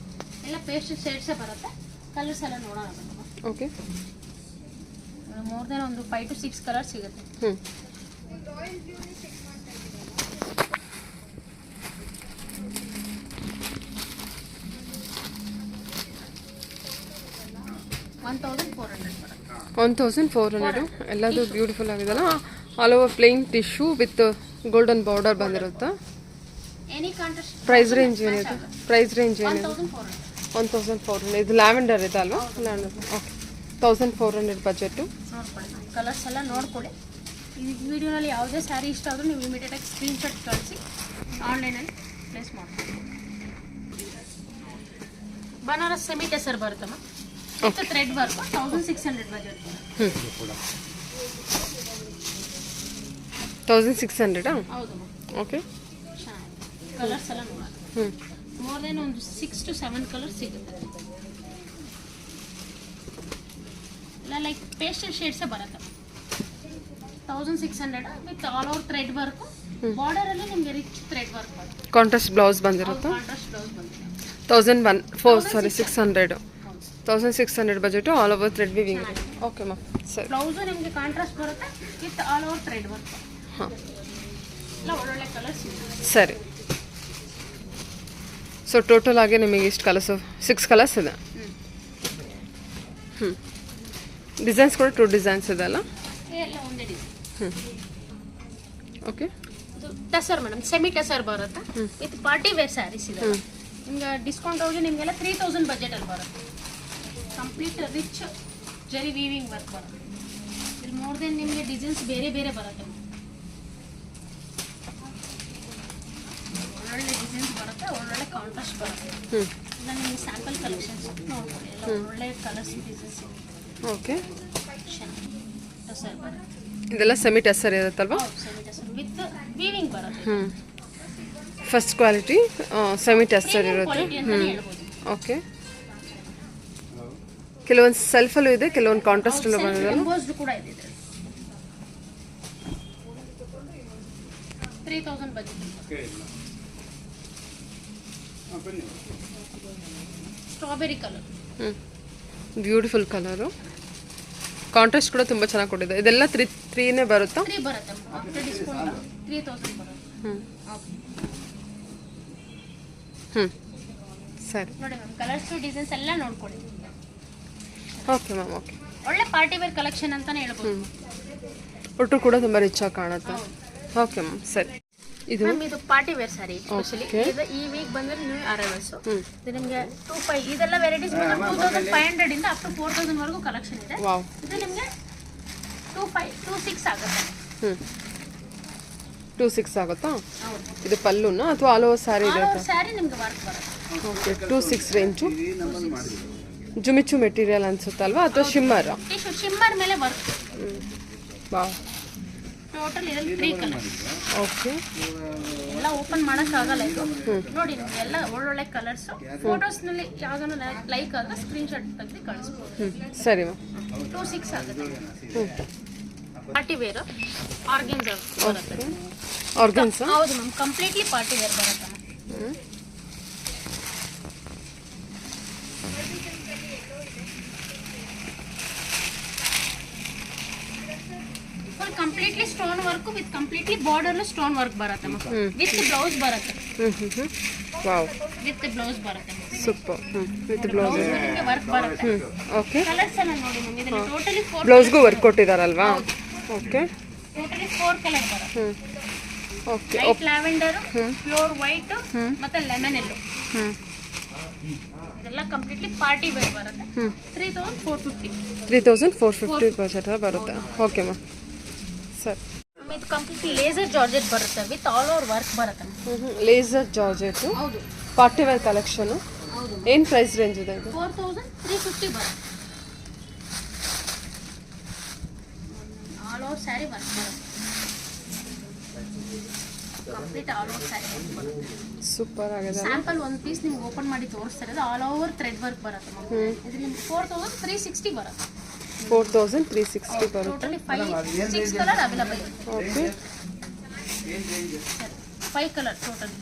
ಎಲ್ಲ ಪೇಸ್ಟ್ ಶೇಡ್ಸೇ ಬರುತ್ತೆ. ಕಲರ್ಸ್ ಎಲ್ಲ ನೋಡೋಣ. ಓಕೆ, ಮೋರ್ ದೆನ್ ಒಂದು 5 to 6 ಕಲರ್ಸ್ ಸಿಗುತ್ತೆ. $1,400 ಎಲ್ಲದು ಬ್ಯೂಟಿಫುಲ್ ಆಗಿದೆಲ್ಲ. All over plain tissue with golden border ಬಂದಿರುತ್ತೆ. ಪ್ರೈಸ್ ರೇಂಜ್ ಏನಿದೆ? ಪ್ರೈಸ್ ರೇಂಜ್ ಏನಿದೆ? 1400. ಇದು ಲ್ಯಾವೆಂಡರ್ ಇದೆ ಅಲ್ವಾ? ಲ್ಯಾವೆಂಡರ್. Okay, 1400 budget. ಕಲರ್ಸ್ ಎಲ್ಲ ನೋಡ್ಕೊಳ್ಳಿ. ಈ ವಿಡಿಯೋನಲ್ಲಿ ಯಾವುದೇ ಸ್ಯಾರಿ ಇಷ್ಟ ಆದರೂ ನೀವು ಇಮಿಡಿಯೇಟಾಗಿ ಸ್ಕ್ರೀನ್ಶಾಟ್ ಕಳಿಸಿ ಆನ್ಲೈನಲ್ಲಿ ಪ್ಲೇಸ್ ಮಾಡ್ತೀವಿ. ಬನಾರಸ್ ಸೆಮಿ ಟೆಸರ್ ಬರುತ್ತಮ್ಮ, ವಿತ್ ಥ್ರೆಡ್ ವರ್ಕ್ 1600 ಬಜೆಟ್. 1600. ಹೌದು. ಓಕೆ, ಕಲರ್ಸ್ ಎಲ್ಲ ನೋಡೋಣ. ಮೋರ್ ದೆನ್ ಒಂದು 6 to 7 ಕಲರ್ಸ್ ಸಿಗುತ್ತೆ. ಎಲ್ಲ ಲೈಕ್ ಪೇಸ್ಟಲ್ ಶೇಡ್ಸೇ ಬರುತ್ತೆ. 1600 with all over thread work. Border ಅಲ್ಲಿ ನಿಮಗೆ ರಿಚ್ ಥ್ರೆಡ್ ವರ್ಕ್ ಬರುತ್ತೆ. ಕಾಂಟ್ರಾಸ್ಟ್ ಬ್ಲೌಸ್ ಬಂದಿರುತ್ತೆ. ಕಾಂಟ್ರಾಸ್ಟ್ ಬ್ಲೌಸ್ ಬಂದಿದೆ. 1600 budget, all over thread viewing. Okay ma'am, ಸರಿ. ಬ್ಲೌಸು ನಿಮಗೆ ಕಾಂಟ್ರಾಸ್ಟ್ ಬರುತ್ತೆ with all over thread work. ಹಾಂ, ಎಲ್ಲ ಒಳ್ಳೊಳ್ಳೆ ಕಲರ್ಸ್ ಇದೆ. ಸರಿ. ಸೊ ಟೋಟಲ್ ಆಗಿ ನಿಮಗೆ ಇಷ್ಟು ಕಲರ್ಸು 6 ಕಲರ್ಸ್ ಇದೆ. ಡಿಸೈನ್ಸ್ ಕೂಡ 2 ಡಿಸೈನ್ಸ್ ಇದೆ ಅಲ್ಲ? ಎಲ್ಲ ಒಂದೇ ಡಿಸೈನ್. ಓಕೆ, ಇದು ಟಸರ್ ಮೇಡಮ್, ಸೆಮಿ ಟಸರ್ ಬರುತ್ತೆ ವಿತ್ ಪಾರ್ಟಿ ವೇರ್ ಸ್ಯಾರೀಸ್ ಇದೆ. ನಿಮ್ಗೆ ಡಿಸ್ಕೌಂಟ್ ಹೋಗಿ ನಿಮಗೆಲ್ಲ 3000 ಬಜೆಟಲ್ಲಿ ಬರುತ್ತೆ. ಕಂಪ್ಲೀಟ್ ರಿಚ್ ಜರಿ ವೀವಿಂಗ್ ವರ್ಕ್ ಬರುತ್ತೆ. ಇಲ್ಲಿ ಮೋರ್ ದೆನ್ ನಿಮಗೆ ಡಿಸೈನ್ಸ್ ಬೇರೆ ಬೇರೆ ಬರುತ್ತೆ. ಒಳ್ಳೊಳ್ಳೆ ಡಿಸೈನ್ಸ್ ಬರುತ್ತೆ, ಒಳ್ಳೊಳ್ಳೆ ಕಾಂಟ್ರಾಸ್ಟ್ ಬರುತ್ತೆ. ಇಲ್ಲ ನಿಮಗೆ ಸ್ಯಾಂಪಲ್ ಕಲೆಕ್ಷನ್ಸ್ ನೋಡ್ಕೊಳ್ಳಿ. ಎಲ್ಲ ಒಳ್ಳೆ ಕಲರ್ಸ್ ಡಿಸೈನ್ಸ್. ಓಕೆ, ಟಸರ್ ಬರುತ್ತೆ. ಇದೆಲ್ಲ ಸೆಮಿ ಟೆಸರ್ ಇರುತ್ತಲ್ವಾ? ಸೆಮಿ ಟಸರ್ ವಿತ್ ವೀವಿಂಗ್ ಬರುತ್ತೆ. ಫಸ್ಟ್ ಕ್ವಾಲಿಟಿ ಸೆಮಿ ಟೆಸರ್ ಇರುತ್ತೆ. ಕ್ವಾಲಿಟಿ ಅಂತಾನೆ ಹೇಳ್ಬೋದು. ಓಕೆ, ಕೆಲವೊಂದು ಸೆಲ್ಫಲ್ಲೂ ಇದೆ, ಕೆಲವೊಂದು ಕಾಂಟ್ರಾಸ್ಟಲ್ಲೂ ಬಂದಿದೆ. ಎಂಬೋಸ್ಡ್ ಕೂಡ ಇದೆ. 3000 budget. Strawberry colour. Beautiful colour. Contrast ಕೂಡ ತುಂಬ ಚೆನ್ನಾಗಿ ಕೊಟ್ಟಿದೆ. ಇದೆಲ್ಲ 3ನೇ ಬರುತ್ತಾ? 3 ಬರುತ್ತೆ. ಆಫ್ಟರ್ ಡಿಸ್ಕೌಂಟ್ 3000 ಬರುತ್ತೆ. ಸರಿ ನೋಡಿ ಮ್ಯಾಮ್, ಕಲರ್ಸ್ ಡಿಸೈನ್ಸ್ ಎಲ್ಲ ನೋಡ್ಕೊಳ್ಳಿ. Okay ma'am, okay. ಒಳ್ಳೆ ಪಾರ್ಟಿ ವೇರ್ ಕಲೆಕ್ಷನ್ ಅಂತಾನೆ ಹೇಳ್ಬೋದು. ಒಟ್ಟು ಕೂಡ ತುಂಬ ರಿಚ್ ಆಗಿ ಕಾಣುತ್ತೆ. ಓಕೆ ಮ್ಯಾಮ್, ಸರಿ. ಇದು ಮ್ಯಾಮ್ ಇದು ಪಾರ್ಟಿ ವೇರ್ ಸ್ಯಾರಿ ಸ್ಪೆಷಲಿ. ಈ ವೀಕ್ ಬಂದ್ರೆ ನ್ಯೂ ಅರೈವಲ್ಸ್. ಇದು ನಿಮಗೆ 2500 ಇದೆಲ್ಲ ವೆರೈಟೀಸ್ ಬಂದ್ರೆ 2500 ಇಂದ ಅಪ್ ಟು 4000 ವರೆಗೂ ಕಲೆಕ್ಷನ್ ಇದೆ. ಇದು ನಿಮಗೆ 2526 ಆಗುತ್ತೆ. 26 ಆಗುತ್ತಾ? ಇದು ಪಲ್ಲುನ ಅಥವಾ ಆಲ್ ಓವರ್ ಸ್ಯಾರಿ ಇರುತ್ತೆ? ಸ್ಯಾರಿ ನಿಮಗೆ ವರ್ಕ್ ಬರುತ್ತೆ. Okay, 26 range. ಜುಮಿಚು ಮೆಟೀರಿಯಲ್ ಅನ್ಸುತ್ತಲ್ವಾ ಅಥವಾ ಶಿಮ್ಮರ್? ಟಿಶ್ಯೂ ಶಿಮ್ಮರ್ ಮೇಲೆ ವರ್ಕ್. ವಾವ್. ಟೋಟಲ್ ಇದರಲ್ಲಿ 3 ಕಲರ್ಸ್. ಓಕೆ, ಎಲ್ಲ ಓಪನ್ ಮಾಡೋಕ್ಕಾಗಲ್ಲ ಇದು. ನೋಡಿ ನಿಮಗೆ ಎಲ್ಲ ಒಳ್ಳೊಳ್ಳೆ ಕಲರ್ಸ್. ಫೋಟೋಸ್ನಲ್ಲಿ ಯಾವ್ದಾನ ಲೈಕ್ ಆದ್ರೆ ಸ್ಕ್ರೀನ್ಶಾಟ್ ತೆಗೆದು ಕಳಿಸ್ಬೋದು. ಸರಿ ಮ್ಯಾಮ್. 26 ಆಗುತ್ತೆ. ಪಾರ್ಟಿ ವೇರ್ ಆರ್ಗೆನ್ಸಾ ಬರುತ್ತೆ. ಆರ್ಗನ್ಸಾ? ಹೌದು ಮ್ಯಾಮ್, ಕಂಪ್ಲೀಟ್ಲಿ ಪಾರ್ಟಿ ವೇರ್ ಬರುತ್ತೆ. Full completely stone work with completely border stone work ಬರುತ್ತೆ ಮ್ಯಾಮ್. ವಿತ್ ಬ್ಲೌಸ್ ಬರುತ್ತೆ. ವಾವ್, ವಿತ್ ಬ್ಲೌಸ್ ಬರುತ್ತೆ. ಸೂಪರ್. ವಿತ್ ಬ್ಲೌಸ್ ನಿಮಗೆ ವರ್ಕ್ ಬರುತ್ತೆ. ಓಕೆ, ಕಲರ್ಸ್ ಎಲ್ಲ ನೋಡಿ ಮ್ಯಾಮ್. ಇದರಲ್ಲಿ ಟೋಟಲಿ 4 ಬ್ಲೌಸ್ಗೂ ವರ್ಕ್ ಕೊಟ್ಟಿದ್ದಾರಲ್ವಾ? ಓಕೆ, ಟೋಟಲಿ 4 ಕಲರ್ ಬರುತ್ತೆ. Okay, light lavender, floor white ಮತ್ತೆ ಲೆಮನ್ ಎಲ್ಲೋ. ಇದೆಲ್ಲ ಕಂಪ್ಲೀಟ್ಲಿ ಪಾರ್ಟಿ ವೇರ್ ಬರುತ್ತೆ. 3450. 3450 ಬಜೆಟ್ ಬರುತ್ತೆ. ಓಕೆ ಮ್ಯಾಮ್ ಸರಿ. ಇದು ಕಂಪ್ಲೀಟ್ಲಿ ಲೇಸರ್ ಜಾರ್ಜೆಟ್ ಬರುತ್ತೆ ವಿತ್ ಆಲ್ ಓವರ್ ವರ್ಕ್ ಬರುತ್ತೆ. ಲೇಸರ್ ಜಾರ್ಜೆಟು ಹೌದು ಪಾರ್ಟಿ ವೇರ್ ಕಲೆಕ್ಷನು. ಹೌದು ಏನು ಪ್ರೈಸ್ ರೇಂಜ್ ಇದೆ ಇದು? 4350 ಬರುತ್ತೆ. ಆಲ್ ಓವರ್ ಸ್ಯಾರಿ ವರ್ಕ್ ಬರುತ್ತೆ. Complete all over sari work ಬರುತ್ತೆ. ಸೂಪರ್ ಆಗಿದೆ. ಸ್ಯಾಂಪಲ್ ಒಂದು ಪೀಸ್ ನಿಮ್ಗೆ ಓಪನ್ ಮಾಡಿ ತೋರಿಸ್ತಾ ಇರೋದು ಆಲ್ ಓವರ್ ಥ್ರೆಡ್ ವರ್ಕ್ ಬರುತ್ತೆ. ಇದು ನಿಮ್ಗೆ 4360 ಬರುತ್ತೆ. 4360 ಬರುತ್ತೆ. ಟೋಟಲಿ 6 ಕಲರ್ ಅವೈಲಬಲ್ ಇದೆ. Okay 5 colour totally.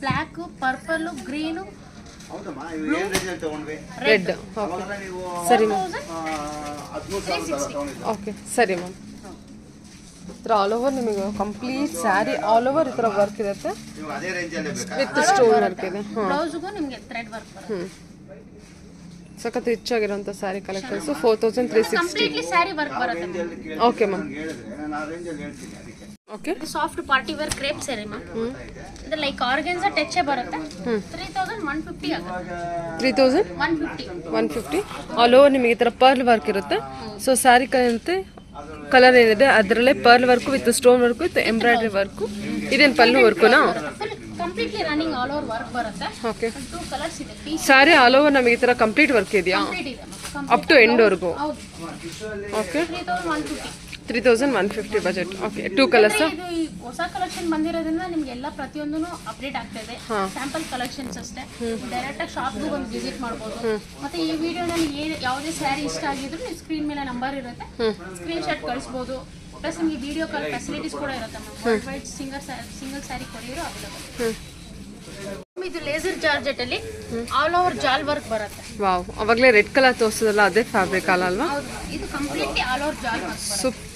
Black, purple, green, red. Okay ಸರಿ ಮ್ಯಾಮ್. 360. ಓಕೆ ಸರಿ ಮ್ಯಾಮ್. ಈ ಥರ ಆಲ್ ಓವರ್ ನಿಮಗೆ ಕಂಪ್ಲೀಟ್ ಸ್ಯಾರಿ ಆಲ್ ಓವರ್ ಈ ಥರ ವರ್ಕ್ ಇರುತ್ತೆ ವಿತ್ ಸ್ಟೋನ್ ವರ್ಕ್ ಇದೆ. ಹಾಂ ಬ್ಲೌಸ್ಗೂ ನಿಮಗೆ ಥ್ರೆಡ್ ವರ್ಕ್ ಬರುತ್ತೆ. ಸಖತ್ ರಿಚ್ ಆಗಿರೋಂಥ sari collections 4360. Completely sari work ಬರುತ್ತೆ. Okay ma'am. ಓಕೆ ಇದು soft party wear crepe sari ma'am. ಇದು ಲೈಕ್ ಆರ್ಗೆನ್ಸಾ ಟಚ್ ಬರುತ್ತೆ. 3150 ಆಗುತ್ತೆ. 3150 ಆಲ್ ಓವರ್ ನಿಮಗೆ ಈ ಥರ ಪರ್ಲ್ ವರ್ಕ್ ಇರುತ್ತೆ. ಸೊ ಸ್ಯಾರಿ ಕಲರ್ ಏನಿದೆ ಅದರಲ್ಲೇ pearl work with stone work with embroidery work. ಇದೇನು ಪಲ್ಲು ವರ್ಕುನಾ? Full completely running all over work ಬರುತ್ತೆ. ಓಕೆ 2 ಕಲರ್ಸ್ ಇದೆ. ಪೀಸ್ ಸ್ಯಾರಿ ಆಲ್ ಓವರ್ ನಮಗೆ ಈ ಥರ ಕಂಪ್ಲೀಟ್ ವರ್ಕ್ ಇದೆಯಾ? ಕಂಪ್ಲೀಟ್ ಇದೆ ಮ್ಯಾಮ್. ಅಪ್ ಟು ಎಂಡ್ವರೆಗೂ? ಹೌದು. ಓಕೆ 3150. 3150 ಬಜೆಟ್. Okay 2 colours. ಇದು ಈ ಹೊಸ ಕಲೆಕ್ಷನ್ ಬಂದಿರೋದ್ರಿಂದ ನಿಮ್ಗೆ ಎಲ್ಲ ಪ್ರತಿಯೊಂದೂ ಅಪ್ಡೇಟ್ ಆಗ್ತಾ ಇದೆ. ಸ್ಯಾಂಪಲ್ ಕಲೆಕ್ಷನ್ಸ್ ಅಷ್ಟೇ. ಡೈರೆಕ್ಟ್ ಆಗಿ ಶಾಪ್ಗೂ ಬಂದು ವಿಸಿಟ್ ಮಾಡ್ಬೋದು. ಮತ್ತೆ ಈ ವಿಡಿಯೋನಲ್ಲಿ ಯಾವುದೇ ಸ್ಯಾರಿ ಇಷ್ಟ ಆಗಿದ್ರು ನೀವು ಸ್ಕ್ರೀನ್ ಮೇಲೆ ನಂಬರ್ ಇರುತ್ತೆ, ಸ್ಕ್ರೀನ್ ಶಾಟ್ ಕಳಿಸ್ಬೋದು. ಪ್ಲಸ್ ನಿಮಗೆ ವಿಡಿಯೋ ಕಾಲ್ ಫೆಸಿಲಿಟೀಸ್ ಕೂಡ ಇರುತ್ತೆ ma'am. World wide single sari courier available. ಇದು ಲೇಸರ್ ಜಾರ್ಜೆಟ್ ಅಲ್ಲಿ ಆಲ್ ಓವರ್ ಜಾಲ್ ವರ್ಕ್ ಬರುತ್ತೆ. ವಾವ್, ಅವಾಗಲೇ ರೆಡ್ ಕಲರ್ ತೋರಿಸೋದಲ್ಲ ಅದೇ ಫ್ಯಾಬ್ರಿಕ್ ಅಲ್ವಾ? ಹೌದು, ಇದು ಕಂಪ್ಲೀಟ್ಲಿ ಆಲ್ ಓವರ್ ಜಾಲ್ ವರ್ಕ್ ಬರುತ್ತೆ. Super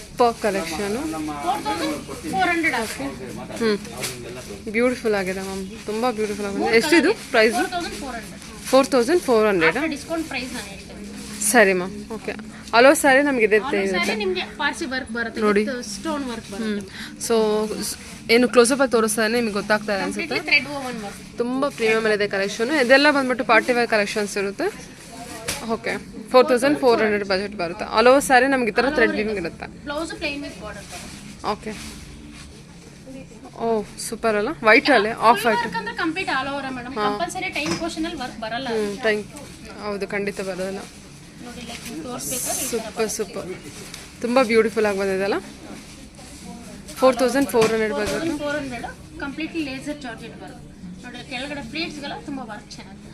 collection. 4400 ಆಗುತ್ತೆ. ಬ್ಯೂಟಿಫುಲ್ ಆಗಿದೆ ಮ್ಯಾಮ್, ತುಂಬ ಬ್ಯೂಟಿಫುಲ್ ಆಗಿದೆ. ಎಷ್ಟಿದು ಪ್ರೈಸು? 4400. 4400. ಡಿಸ್ಕೌಂಟ್ ಪ್ರೈಸ್ ನಾನು ಹೇಳ್ತೇನೆ. ಸರಿ ಮ್ಯಾಮ್. ಓಕೆ ಹಲೋ ಸ್ಯಾರಿ ನಮಗೆ ಇದೆ ಸ್ಯಾರಿ ನಿಮಗೆ ಪಾರ್ಸಿ ವರ್ಕ್ ಬರುತ್ತೆ, ನೋಡಿ ಸ್ಟೋನ್ ವರ್ಕ್ ಬರುತ್ತೆ. ಸೊ ಏನು ಕ್ಲೋಸಪ್ ತೋರಿಸ್ತಾನೆ ನಿಮಗೆ ಗೊತ್ತಾಗ್ತಾ ಇದೆ ಅನ್ಸುತ್ತೆ. ಥ್ರೆಡ್ ಓವನ್ ವರ್ಕ್ ತುಂಬ ಪ್ರೀಮಿಯಮ್ ಇದೆ ಕಲೆಕ್ಷನ್. ಇದೆಲ್ಲ ಬಂದ್ಬಿಟ್ಟು ಪಾರ್ಟಿ ವೇರ್ ಕಲೆಕ್ಷನ್ಸ್ ಇರುತ್ತೆ. ಓಕೆ 4400 ಬಜೆಟ್ ಬರುತ್ತೆ. ಆಲ್ ಓವರ್ ಸ್ಯಾರಿ ನಮ್ಗೆ ಈ ಥರ ಥ್ರೆಡ್ ವಿವಿಂಗ್ ಇರುತ್ತೆ. ಬ್ಲೌಸ್ ಪ್ಲೇನ್ ವಿತ್ ಬಾರ್ಡರ್ ಬರುತ್ತೆ. ಓಕೆ ಓ ಸೂಪರ್ ಅಲ್ಲ, ವೈಟ್ ಅಲ್ಲೇ ಆಫ್ ವೈಟ್ ಅಂದ್ರೆ complete all over madam. Compulsory time portion ಅಲ್ಲಿ ವರ್ಕ್ ಬರಲ್ಲ. ಟೈಮ್ ಹೌದು ಖಂಡಿತ ಬರೋದಿಲ್ಲ. ನೋಡಿ ಲೈಕ್ ತೋರಿಸಬೇಕು. ಸೂಪರ್ ಸೂಪರ್, ತುಂಬ ಬ್ಯೂಟಿಫುಲ್ ಆಗಿ ಬಂದಿದೆಲ್ಲ. 4400 ಬಜೆಟ್. 400 ಕಂಪ್ಲೀಟ್ಲಿ ಲೇಸರ್ ಜಾರ್ಜೆಟ್ ಬರುತ್ತೆ. ನೋಡಿ ಕೆಳಗಡೆ ಪ್ಲೇಟ್ಸ್ಗೆಲ್ಲ ತುಂಬ ವರ್ಕ್ ಚೆನ್ನಾಗಿದೆ.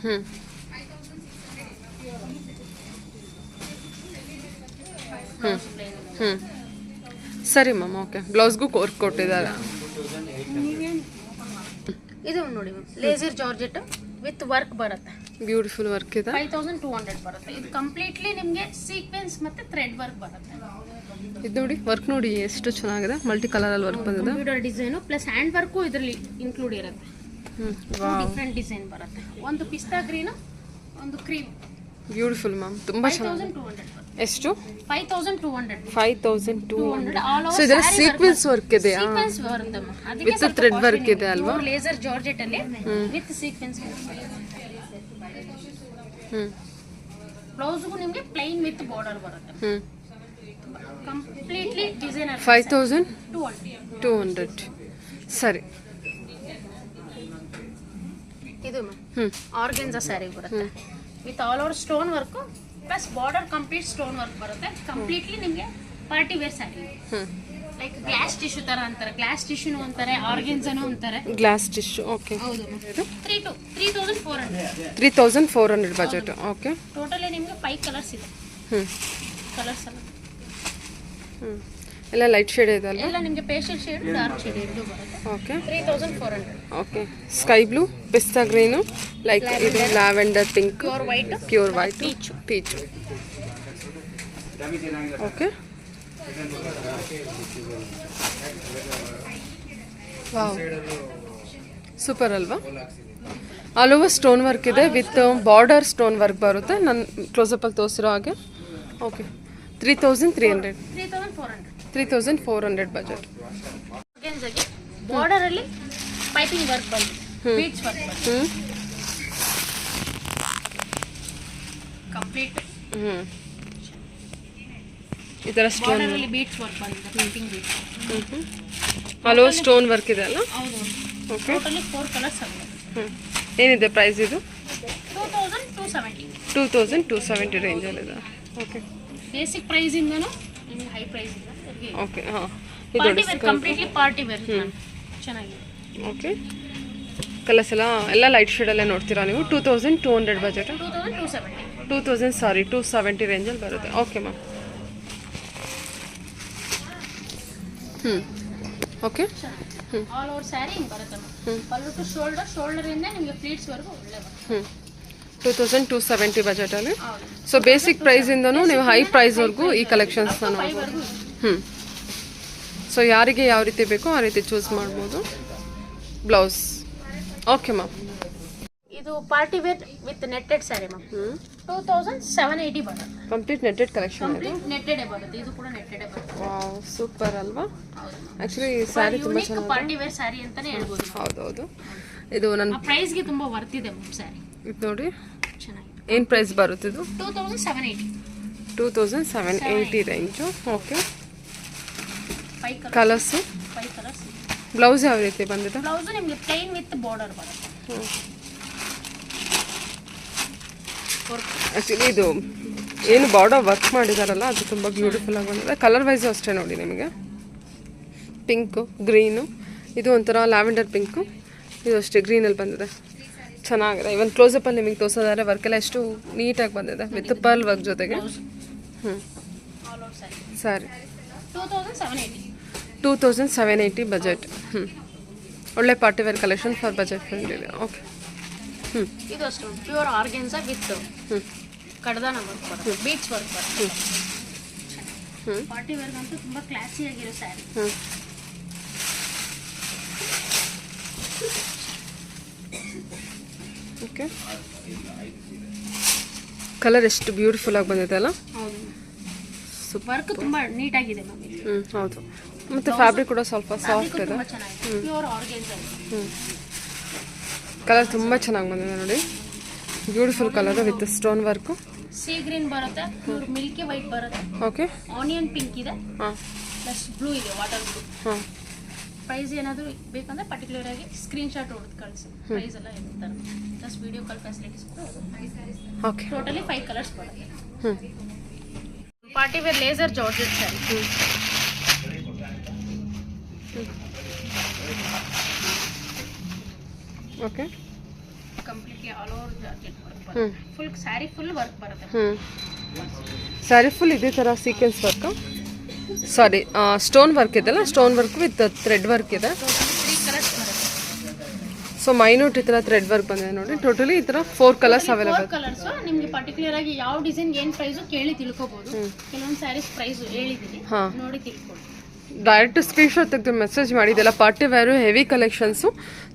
ಸರಿ ಮ್ಯಾಮ್. ಓಕೆ ಬ್ಲೌಸ್ಗೂ ಕೋರ್ಟ್ ಕೊಟ್ಟಿದ್ದಾರೆ. ಇದು ನೋಡಿ ma'am, laser georgette with work ಬರುತ್ತೆ. ಬ್ಯೂಟಿಫುಲ್ ವರ್ಕ್ ಇದೆ. 5200 ಬರುತ್ತೆ. ಇದು ಕಂಪ್ಲೀಟ್ಲಿ ನಿಮಗೆ ಸೀಕ್ವೆನ್ಸ್ ಮತ್ತೆ ಥ್ರೆಡ್ ವರ್ಕ್ ಬರುತ್ತೆ. ಇದು ನೋಡಿ ವರ್ಕ್ ನೋಡಿ ಎಷ್ಟು ಚೆನ್ನಾಗಿದೆ, ಮಲ್ಟಿ ಕಲರ್ ಅಲ್ಲಿ ವರ್ಕ್ ಬಂದಿದೆ. Computer design plus hand work ಇದರಲ್ಲಿ ಇನ್ಕ್ಲೂಡ್ ಇರುತ್ತೆ. ಡಿಫ್ರೆಂಟ್ ಡಿಸೈನ್ ಬರುತ್ತೆ. ಒಂದು ಪಿಸ್ತಾ ಗ್ರೀನು, ಒಂದು ಕ್ರೀಮ್. ಬ್ಯೂಟಿಫುಲ್ ಮ್ಯಾಮ್, ತುಂಬಾ ಚೆನ್ನಾಗಿದೆ. 5200 ಎಷ್ಟು? 5200. 5200. ಸೊ ಇದರ ಸೀಕ್ವೆನ್ಸ್ ವರ್ಕ್ ಇದೆಯಾ? ಸೀಕ್ವೆನ್ಸ್ ಬರುತ್ತೆ ಮ್ಯಾಮ್. ಅದಕ್ಕೆ ವಿತ್ ಥ್ರೆಡ್ ವರ್ಕ್ ಇದೆ ಅಲ್ವಾ? ಲೇಸರ್ ಜಾರ್ಜೆಟ್ ಅಲ್ಲಿ ವಿತ್ ಸೀಕ್ವೆನ್ಸ್. ಬ್ಲೌಸ್ಗೂ ನಿಮಗೆ ಪ್ಲೈನ್ ವಿತ್ ಬಾರ್ಡರ್ ಬರುತ್ತೆ. Completely designer. 5200. ಸರಿ. ಇದು ಮ್ಯಾಮ್ ಆರ್ಗೆನ್ಸಾ ಸ್ಯಾರಿ ಬರುತ್ತೆ with all over stone work plus border complete stone work ಬರುತ್ತೆ. ಕಂಪ್ಲೀಟ್ಲಿ ನಿಮಗೆ party wear sari. Like glass tissue ತರ ಅಂತಾರೆ, ಗ್ಲಾಸ್ ಟಿಶ್ಯೂನು ಅಂತಾರೆ, ಆರ್ಗೆನ್ಸಾನು ಅಂತಾರೆ. Glass tissue. ಓಕೆ ಹೌದು ಮ್ಯಾಮ್. 3400. 3400 ಬಜೆಟ್. ಓಕೆ ಟೋಟಲಿ ನಿಮಗೆ 5 ಕಲರ್ಸ್ ಇದೆ. ಕಲರ್ಸ್ ಎಲ್ಲ ಎಲ್ಲ ಲೈಟ್ ಶೇಡ್ ಇದೆ ಅಲ್ವಾ? ಎಲ್ಲ ನಿಮಗೆ ಪೇಸ್ಟಲ್ ಶೇಡ್, ಡಾರ್ಕ್ ಶೇಡ್ ಎರಡು ಬರುತ್ತೆ. ಓಕೆ 3400. ಓಕೆ ಸ್ಕೈ ಬ್ಲೂ, ಪಿಸ್ತಾ ಗ್ರೀನು, ಲೈಕ್ ಇದು lavender pink, pure white, pure white, peach. Okay wow super ಅಲ್ವಾ? ಆಲ್ ಓವರ್ ಸ್ಟೋನ್ ವರ್ಕ್ ಇದೆ ವಿತ್ ಬಾರ್ಡರ್ ಸ್ಟೋನ್ ವರ್ಕ್ ಬರುತ್ತೆ. ನಾನು ಕ್ಲೋಸಪ್ಪಲ್ಲಿ ತೋರಿಸಿರೋ ಹಾಗೆ. ಓಕೆ 3300. 3400 ಬಜೆಟ್. ಬಾರ್ಡರ್ ಅಲ್ಲಿ ಪೈಪಿಂಗ್ ವರ್ಕ್ ಬಂದು ಬೀಡ್ಸ್ ವರ್ಕ್ ಬಂದು ಕಂಪ್ಲೀಟ್ ಹ್ಞೂ ಈ ಥರ ಸ್ಟೋನ್ ಬಾರ್ಡರ್ ಅಲ್ಲಿ ಬೀಟ್ಸ್ ವರ್ಕ್ ಬಂದಿದೆ, piping beads. Hello stone work ಇದೆ ಅಲ್ಲ. ಹೌದು, ಓಕೆ. ಟೋಟಲಿ 4 ಕಲರ್ಸ್ ಆಗಿದೆ. ಏನಿದೆ ಪ್ರೈಸ್ ಇದು? 2270. 2270 ರೇಂಜಲ್ಲಿದೆ. ಓಕೆ. ಬೇಸಿಕ್ ಪ್ರೈಸ್ ಇಂದನು ನಿಮಗೆ ಹೈ ಪ್ರೈಸ್ ಇದೆ. ಓಕೆ. ಹಾಂ, party wear, completely party wear ಚೆನ್ನಾಗಿದೆ. ಓಕೆ. ಕಲರ್ಸ್ ಎಲ್ಲ ಲೈಟ್ ಶೇಡಲ್ಲೇ ನೋಡ್ತೀರಾ ನೀವು. 2200 ಬಜೆಟ್. 270 ರೇಂಜಲ್ಲಿ ಬರುತ್ತೆ. Okay ma'am. Okay. All over sari ಹಿಂಗೆ ಬರುತ್ತೆ ಮ್ಯಾಮ್. ಪಲ್ಲು ಟು ಶೋಲ್ಡರ್ ಇಂದ ನಿಮಗೆ ಪ್ಲೀಟ್ಸ್ ವರೆಗೂ ಒಳ್ಳೆ ಬರುತ್ತೆ. 2270 ಬಜೆಟಲ್ಲಿ. ಸೊ ಬೇಸಿಕ್ ಪ್ರೈಸಿಂದನೂ ನೀವು ಹೈ ಪ್ರೈಸ್ವರೆಗೂ ಈ ಕಲೆಕ್ಷನ್ಸ್ನ ನೋಡ್ಬೋದು. ಸೊ ಯಾರಿಗೆ ಯಾವ ರೀತಿ ಬೇಕೋ ಆ ರೀತಿ ಚೂಸ್ ಮಾಡ್ಬೋದು. ಬ್ಲೌಸ್. Okay ma'am. ಇದು party wear with netted sari ma'am. 2780 ಬರುತ್ತೆ. ಕಂಪ್ಲೀಟ್ ನೆಟ್ಟೆಡ್ ಕಲೆಕ್ಷನ್ ಇದು. ಕಂಪ್ಲೀಟ್ ನೆಟ್ಟೆಡ್ ಬರುತ್ತೆ. ಇದು ಕೂಡ ನೆಟ್ಟೆಡ್ ಬರುತ್ತೆ. ವಾವ್, ಸೂಪರ್ ಅಲ್ವಾ? ಆ್ಯಕ್ಚುಲಿ ಸ್ಯಾರಿ ತುಂಬ ಚೆನ್ನಾಗಿ. ಪಾರ್ಟಿ ವೇರ್ ಸ್ಯಾರಿ ಅಂತಾನೆ ಹೇಳ್ಬೋದು. ಹೌದೌದು. ಇದು ನನ್ನ ಪ್ರೈಸ್ಗೆ ತುಂಬ ವರ್ತ್ ಇದೆ ಮ್ಯಾಮ್ ಸ್ಯಾರಿ. ಇದು ನೋಡಿ ಚೆನ್ನಾಗಿದೆ. ಏನು ಪ್ರೈಸ್ ಬರುತ್ತೆ ಇದು? 2780 range. Okay. 5 colours. Colours. Blouse ಯಾವ ರೀತಿ ಬಂದಿದೆ? ಬ್ಲೌಸ್ ನಿಮಗೆ ಪ್ಲೇನ್ ವಿತ್ ಬಾರ್ಡರ್ ಬರುತ್ತೆ. ಆ್ಯಕ್ಚುಲಿ ಇದು ಏನು ಬಾರ್ಡರ್ ವರ್ಕ್ ಮಾಡಿದಾರಲ್ಲ ಅದು ತುಂಬ ಬ್ಯೂಟಿಫುಲ್ ಆಗಿ ಬಂದಿದೆ. ಕಲರ್ ವೈಸು ಅಷ್ಟೇ ನೋಡಿ ನಿಮಗೆ. ಪಿಂಕು, ಗ್ರೀನು, ಇದು ಒಂಥರ ಲ್ಯಾವೆಂಡರ್ ಪಿಂಕು, ಇದು ಅಷ್ಟೇ ಗ್ರೀನಲ್ಲಿ ಬಂದಿದೆ. ಚೆನ್ನಾಗಿದೆ. ಇವನ್ ಕ್ಲೋಸಪ್ಪಲ್ಲಿ ನಿಮಗೆ ತೋರಿಸೋದಾದ್ರೆ ವರ್ಕೆಲ್ಲ ಎಷ್ಟು ನೀಟಾಗಿ ಬಂದಿದೆ ವಿತ್ ಪರ್ಲ್ ವರ್ಕ್ ಜೊತೆಗೆ. ಸರಿ. 2780 ಬಜೆಟ್. ಒಳ್ಳೆ party wear collection for budget friendly ಇದೆ. ಓಕೆ. ಇದು ಅಷ್ಟು ಪ್ಯೂರ್ ಆರ್ಗೆನ್ಸಾ ವಿತ್ ಕಡದಾನ ವರ್ಕ್ ಬರುತ್ತೆ, ಬೀಚ್ ವರ್ಕ್ ಬರುತ್ತೆ. ಪಾರ್ಟಿ ವೇರ್ ಅಂತೂ ತುಂಬಾ ಕ್ಲಾಸಿ ಆಗಿರೋ ಸ್ಯಾರಿ. ಓಕೆ. ಕಲರ್ ಎಷ್ಟು ಬ್ಯೂಟಿಫುಲ್ ಆಗಿ ಬಂದಿದೆ ಅಲ್ಲ. ಹೌದು, ವರ್ಕ್ ತುಂಬಾ ನೀಟ್ ಆಗಿದೆ ಮ್ಯಾಮ್. ಹೌದು. ಮತ್ತೆ ಫ್ಯಾಬ್ರಿಕ್ ಕೂಡ ಸ್ವಲ್ಪ ಸಾಫ್ಟ್ ಇದೆ. ತುಂಬಾ ಚೆನ್ನಾಗಿದೆ. Pure organza. ಕಲರ್ ತುಂಬ ಚೆನ್ನಾಗಿ ಬಂದಿದೆ ನೋಡಿ. Beautiful colour with stone work. Sea green ಬರುತ್ತೆ, ಪ್ಯೂರ್ ಮಿಲ್ಕಿ ವೈಟ್ ಬರುತ್ತೆ. ಓಕೆ. ಆನಿಯನ್ ಪಿಂಕ್ ಇದೆ, ಹಾಂ ಪ್ಲಸ್ ಬ್ಲೂ ಇದೆ, ವಾಟರ್ ಬ್ಲೂ. ಹಾಂ. ಪ್ರೈಸ್ ಏನಾದರೂ ಬೇಕಂದ್ರೆ ಪರ್ಟಿಕ್ಯುಲರ್ ಆಗಿ ಸ್ಕ್ರೀನ್ ಶಾಟ್ ಹೊಡೆದು ಕಳಿಸಿ. ಪ್ರೈಸ್ ಎಲ್ಲ ಹೇಳ್ತಾರೆ. ಪ್ಲಸ್ ವಿಡಿಯೋ ಕಾಲ್ ಫೆಸಿಲಿಟೀಸ್ ಕೂಡ ಓಕೆ. ಟೋಟಲಿ 5 ಕಲರ್ಸ್ ಬರುತ್ತೆ. Party wear laser georgette sari. Okay. Completely all over georgette work ಬರುತ್ತೆ. ಫುಲ್ ಸ್ಯಾರಿ ಫುಲ್ ವರ್ಕ್ ಬರುತ್ತೆ. ಸ್ಯಾರಿ ಫುಲ್ ಇದೇ ಥರ sequence work, sari stone work ಇದೆಲ್ಲ, stone work with thread work ಇದೆ. 3 ಕಲರ್ಸ್ ಬರುತ್ತೆ. So minute ಈ ಥರ ಥ್ರೆಡ್ ವರ್ಕ್ ಬಂದಿದೆ ನೋಡಿ. ಟೋಟಲಿ ಈ ಥರ 4 ಕಲರ್ಸ್ ಅವೈಲೇಬಲ್. 4 ಕಲರ್ಸ್ ನಿಮಗೆ ಪರ್ಟಿಕ್ಯುಲರ್ ಆಗಿ ಯಾವ ಡಿಸೈನ್ ಏನು ಪ್ರೈಸು ಕೇಳಿ ತಿಳ್ಕೊಬೋದು. ಕೆಲವೊಂದು ಸ್ಯಾರೀಸ್ ಪ್ರೈಸ್ ಹೇಳಿದ್ದೀನಿ, ನೋಡಿ ತಿಳ್ಕೊಳ್ಳಿ. ಡೈರೆಕ್ಟ್ ಸ್ಕ್ರೀನ್ಶಾಟ್ ತೆಗೆದು ಮೆಸೇಜ್ ಮಾಡಿ. ಇದೆಲ್ಲ ಪಾರ್ಟಿ ವೇರು ಹೆವಿ ಕಲೆಕ್ಷನ್ಸು,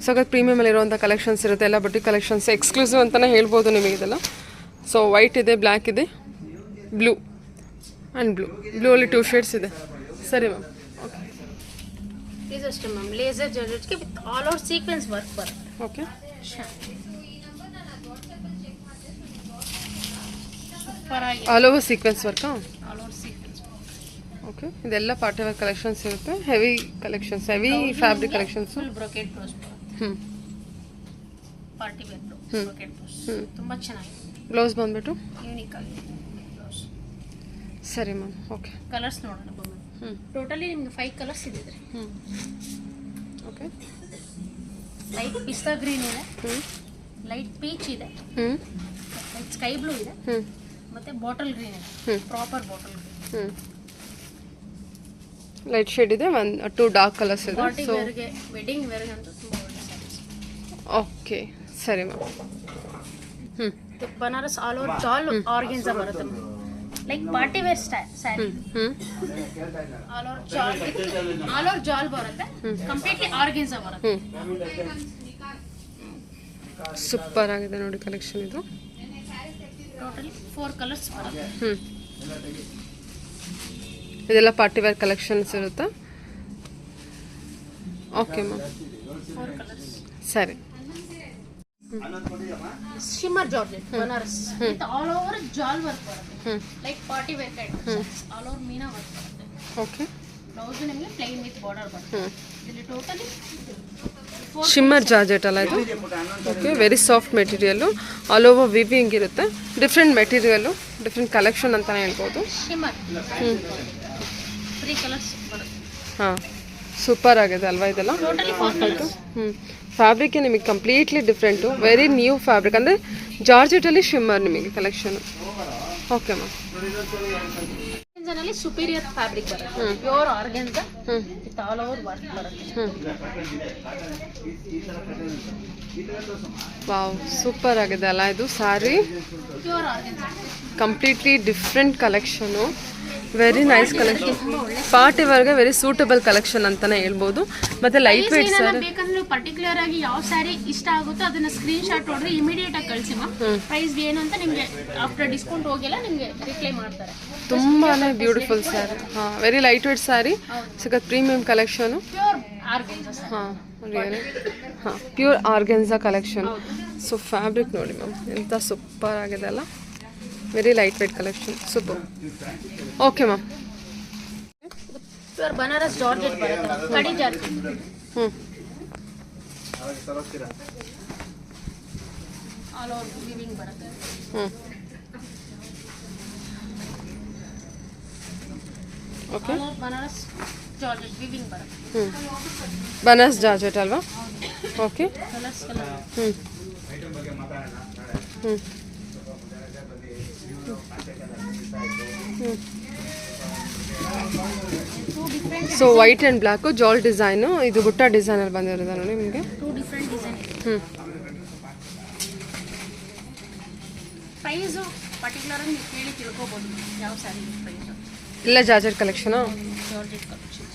ಸಖತ್ ಪ್ರೀಮಿಯಮಲ್ಲಿ ಇರುವಂಥ ಕಲೆಕ್ಷನ್ಸ್ ಇರುತ್ತೆ. ಎಲ್ಲ ಬಟ್ಟೆ ಕಲೆಕ್ಷನ್ಸ್ ಎಕ್ಸ್ಕ್ಲೂಸಿವ್ ಅಂತಲೇ ಹೇಳ್ಬೋದು ನಿಮಗೆ ಇದೆಲ್ಲ. ಸೊ ವೈಟ್ ಇದೆ, ಬ್ಲ್ಯಾಕ್ ಇದೆ, ಬ್ಲೂ ಆ್ಯಂಡ್ ಬ್ಲೂ ಅಲ್ಲಿ 2 ಶೇಡ್ಸ್ ಇದೆ. ಸರಿ ಮ್ಯಾಮ್. ಓಕೆ. ಇದು ಅಷ್ಟೇ ಮ್ಯಾಮ್, ಲೇಸರ್ ಜಾರ್ಜೆಟ್ಗೆ with all over sequins work ಬರುತ್ತೆ. ಓಕೆ. ಸೂಪರ್ ಆಗಿ ಆಲ್ ಓವರ್ ಸೀಕ್ವೆನ್ಸ್ ವರ್ಕಾ? All over sequins. ಓಕೆ. ಇದೆಲ್ಲ ಪಾರ್ಟಿ ವೇರ್ ಕಲೆಕ್ಷನ್ಸ್ ಇರುತ್ತೆ. Heavy collections, heavy fabric collections. Full brocade blouse ಬರುತ್ತೆ. ಪಾರ್ಟಿ ವೇರ್ ಬ್ರೊಕೆಟ್ ಬ್ಲೌಸ್ ತುಂಬಾ ಚೆನ್ನಾಗಿದೆ. Blouse ಬಂದ್ಬಿಟ್ಟು ಯೂನಿಕ್ ಆಗಿದೆ ಬ್ಲೌಸ್. ಸರಿ ಮ್ಯಾಮ್. ಓಕೆ. ಕಲರ್ಸ್ ನೋಡೋಣ ಬನ್ನಿ. ಟೋಟಲಿ ನಿಮ್ಗೆ 5 ಕಲರ್ಸ್ ಇದೆ. ಓಕೆ. ಲೈಟ್ ಪಿಸ್ತಾ ಗ್ರೀನ್ ಇದೆ, ಲೈಟ್ ಪೀಚ್ ಇದೆ, ಲೈಟ್ ಸ್ಕೈ ಬ್ಲೂ ಇದೆ, ಮತ್ತೆ ಬಾಟಲ್ ಗ್ರೀನ್ ಇದೆ, proper bottle green. Light shade ಇದೆ, 2 ಡಾರ್ಕ್ ಕಲರ್ಸ್ ಇದೆ. ಪಾರ್ಟಿ ವೇರ್ಗೆ, ವೆಡ್ಡಿಂಗ್ ವೇರ್ಗೆ ಅಂತೂ ತುಂಬಾ ಒಳ್ಳೆ ಸ್ಯಾರೀಸ್. ಓಕೆ. ಸರಿ ಮ್ಯಾಮ್. ಬನಾರಸ್ ಆಲ್ ಓವರ್ ಜಾಲ್ ಆರ್ಗೆನ್ಸಾ ಬರುತ್ತೆ like party wear sari. All over ಜಾಲ್ ಬರುತ್ತೆ, ಕಂಪ್ಲೀಟ್ಲಿ ಆರ್ಗೆನ್ಸಾ ಬರುತ್ತೆ. ಸೂಪರ್ ಆಗಿದೆ ನೋಡಿ ಕಲೆಕ್ಷನ್ ಇದು. ಟೋಟಲಿ 4 ಕಲರ್ಸ್ ಬರುತ್ತೆ. ಇದೆಲ್ಲ ಪಾರ್ಟಿ ವೇರ್ ಕಲೆಕ್ಷನ್ಸ್ ಇರುತ್ತೆ. Okay ma'am. 4 ಕಲರ್ಸ್. ಸರಿ. Shimmer georgette Banaras with all over ಜಾಲ್ ವರ್ಕ್ ಬರುತ್ತೆ, like party wear kind all over meena work ಬರುತ್ತೆ. ಓಕೆ, ಬ್ಲೌಸ್ ನಿಮಗೆ ಪ್ಲೈನ್ ವಿತ್ ಬಾರ್ಡರ್ ಬರುತ್ತೆ. ಇಲ್ಲಿ ಟೋಟಲಿ ಶಿಮ್ಮರ್ ಜಾರ್ಜೆಟ್ ಅಲ್ಲ ಇದು? Okay, very soft material, all over weaving ಇರುತ್ತೆ, ಡಿಫ್ರೆಂಟ್ ಮೆಟೀರಿಯಲ್ಲು, ಡಿಫ್ರೆಂಟ್ ಕಲೆಕ್ಷನ್ ಅಂತಲೇ ಹೇಳ್ಬೋದು. ಶಿಮ್ಮರ್ 3 ಕಲರ್ಸ್ ಬರುತ್ತೆ. ಹಾಂ, ಸೂಪರ್ ಆಗಿದೆ ಅಲ್ವಾ ಇದೆಲ್ಲ? Totally 4 colours. ಫ್ಯಾಬ್ರಿಕ್ ನಿಮಗೆ completely different, very new fabric, ಅಂದರೆ ಜಾರ್ಜೆಟಲ್ಲಿ ಶಿಮ್ಮರ್ ನಿಮಗೆ ಕಲೆಕ್ಷನ್. Okay ma'am. ನಲ್ಲಿ ಸುಪೀರಿಯರ್ ಫ್ಯಾಬ್ರಿಕ್ ಬರುತ್ತೆ, pure organza with all over work ಬರುತ್ತೆ. ವಾವ್, ಸೂಪರ್ ಆಗಿದೆ ಅಲ್ಲ ಇದು sari? Pure organza, completely different collection, very nice collection, party ವರ್ಗೆ ವೆರಿ ಸೂಟಬಲ್ ಕಲೆಕ್ಷನ್ ಅಂತಾನೆ ಹೇಳ್ಬೋದು. ಮತ್ತೆ ಲೈಟ್ ವೇಟ್ ಸರ್, ಬೇಕಂದ್ರೆ ನೀವು ಪರ್ಟಿಕ್ಯುಲರ್ ಆಗಿ ಯಾವ ಸ್ಯಾರಿ ಇಷ್ಟ ಆಗುತ್ತೋ ಅದನ್ನ ಸ್ಕ್ರೀನ್ ಶಾಟ್ ಹೊಡೆದ್ರೆ ಇಮಿಡಿಯೇಟ್ ಆಗಿ ಕಳಿಸಿ ಮ್ಯಾಮ್. ಪ್ರೈಸ್ ಏನು ಅಂತ ನಿಮಗೆ ಆಫ್ಟರ್ ಡಿಸ್ಕೌಂಟ್ ಹೋಗಿಲ್ಲ ನಿಮಗೆ ರಿಪ್ಲೈ ಮಾಡ್ತಾರೆ. ತುಂಬಾನೇ ಬ್ಯೂಟಿಫುಲ್ ಸ್ಯಾರಿ. ಹಾಂ, ವೆರಿ ಲೈಟ್ ವೇಟ್ ಸ್ಯಾರಿ, ಸಿಗತ್ ಪ್ರೀಮಿಯಂ ಕಲೆಕ್ಷನು. Pure organza. ಹಾಂ, ರಿಯಲಿ ಹಾಂ, pure organza collection. So fabric ನೋಡಿ ಮ್ಯಾಮ್, ಎಂಥ ಸೂಪರ್ ಆಗಿದೆ ಅಲ್ಲ, very light weight collection, super. Okay ma'am. Pure Banaras georgette ಬರುತ್ತೆ, ಕಡಿ ಜಾರ್ಜೆಟ್. ಆಲ್ ಓವರ್ ವಿವಿಂಗ್ ಬರುತ್ತೆ. Okay, all over Banaras georgette weaving ಬರುತ್ತೆ. ಬನಾರಸ್ ಜಾರ್ಜೆಟ್ ಅಲ್ವಾ? Okay, colours colour. So white and black ಜಾಲ್ ಡಿಸೈನು, ಇದು ಬುಟ್ಟ ಡಿಸೈನಲ್ಲಿ ಬಂದಿರೋದ ನೋಡಿ ನಿಮಗೆ. 2 ಡಿಫ್ರೆಂಟ್ ಡಿಸೈನ್. ಪ್ರೈಸು ಪರ್ಟಿಕ್ಯುಲರ್ ಆಗಿ ನೀವು ಕೇಳಿ ತಿಳ್ಕೊಬೋದು ಯಾವ ಸ್ಯಾರಿ ಪ್ರೈಸ್. ಇಲ್ಲ ಜಾರ್ಜೆಟ್ ಕಲೆಕ್ಷನಾ? Georgette collection.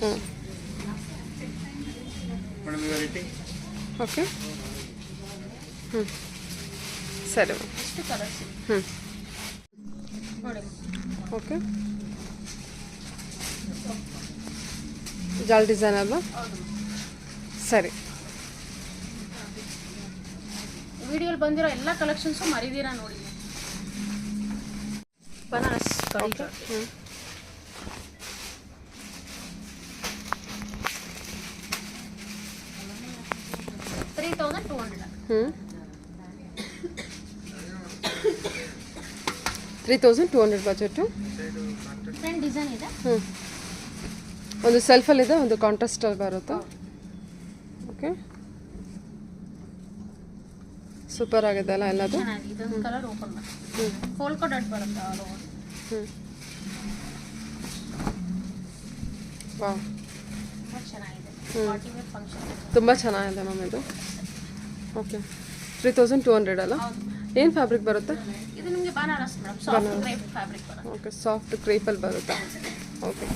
ಓಕೆ, ಸರಿ ಮ್ಯಾಮ್. ಎಷ್ಟು ಕಲರ್ಸ್ ನೋಡಿ. ಓಕೆ, ಜಾಲ್ ಡಿಸೈನ್ ಅಲ್ವಾ? ಸರಿ. ವಿಡಿಯೋಲಿ ಬಂದಿರೋ ಎಲ್ಲ ಕಲೆಕ್ಷನ್ಸು ಮರಿದೀರಾ ನೋಡಿ. ಬನಾರಸ್ ಕಡಿ ಜಾರ್ಜೆಟ್. 3200. 3200 ಬಜೆಟು. ಡಿಫ್ರೆಂಟ್ ಡಿಸೈನ್ ಇದೆ. ಒಂದು ಸೆಲ್ಫಲ್ಲಿದೆ, ಒಂದು ಕಾಂಟ್ರಾಸ್ಟಲ್ಲಿ ಬರುತ್ತೆ. ಓಕೆ, ಸೂಪರ್ ಆಗಿದೆ ಅಲ್ಲ ಎಲ್ಲದು? ಚೆನ್ನಾಗಿದೆ. ಇದೊಂದು ಕಲರ್ ಓಪನ್ ಮಾಡಿ ಕೋಲ್ಕೋ ಡಾಟ್ ಬರುತ್ತೆ ಆಲ್ ಓವರ್. ವಾವ್, ತುಂಬ ಚೆನ್ನಾಗಿದೆ. ಪಾರ್ಟಿ ವೇರ್ ಫಂಕ್ಷನ್ ತುಂಬ ಚೆನ್ನಾಗಿದೆ ಮ್ಯಾಮ್ ಇದು. ಓಕೆ, 3200 ಅಲ್ಲ? ಏನು ಫ್ಯಾಬ್ರಿಕ್ ಬರುತ್ತೆ ಇದು? ನಿಮಗೆ Banaras madam, soft crepe fabric ಬರುತ್ತೆ. ಓಕೆ, ಸಾಫ್ಟ್ ಕ್ರೇಪಲ್ಲಿ ಬರುತ್ತೆ. Okay,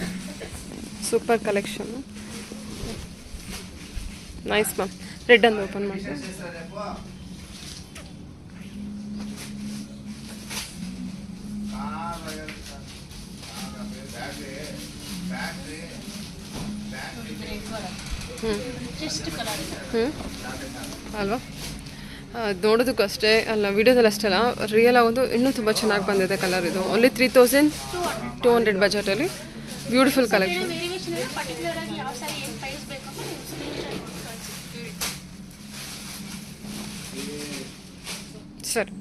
super collection, nice ma'am. Red ಅಂದು ಓಪನ್ ಮಾಡ್ತೀನಿ. ಜಸ್ಟ್ ಕಲರ್ ಇದೆ. ಅಲ್ವಾ? ನೋಡೋದಕ್ಕೂ ಅಷ್ಟೇ ಅಲ್ಲ, ವಿಡಿಯೋದಲ್ಲಿ ಅಷ್ಟೇ ಅಲ್ಲ, ರಿಯಲ್ ಆಗೊಂದು ಇನ್ನೂ ತುಂಬ ಚೆನ್ನಾಗಿ ಬಂದಿದೆ ಕಲರ್. ಇದು ಓನ್ಲಿ 3200 ಬಜೆಟಲ್ಲಿ ಬ್ಯೂಟಿಫುಲ್ ಕಲೆಕ್ಷನ್. ವೇರಿಯೇಷನ್ ಇದೆ. ಪರ್ಟಿಕ್ಯುಲರ್ ಆಗಿ ಯಾವ ಸ್ಯಾರಿ ಏನು ಪ್ರೈಸ್ ಬೇಕಂತ ನೀವು ಸ್ಕ್ರೀನ್ ಶಾಟ್ ಕಳಿಸಿ. ಸರಿ.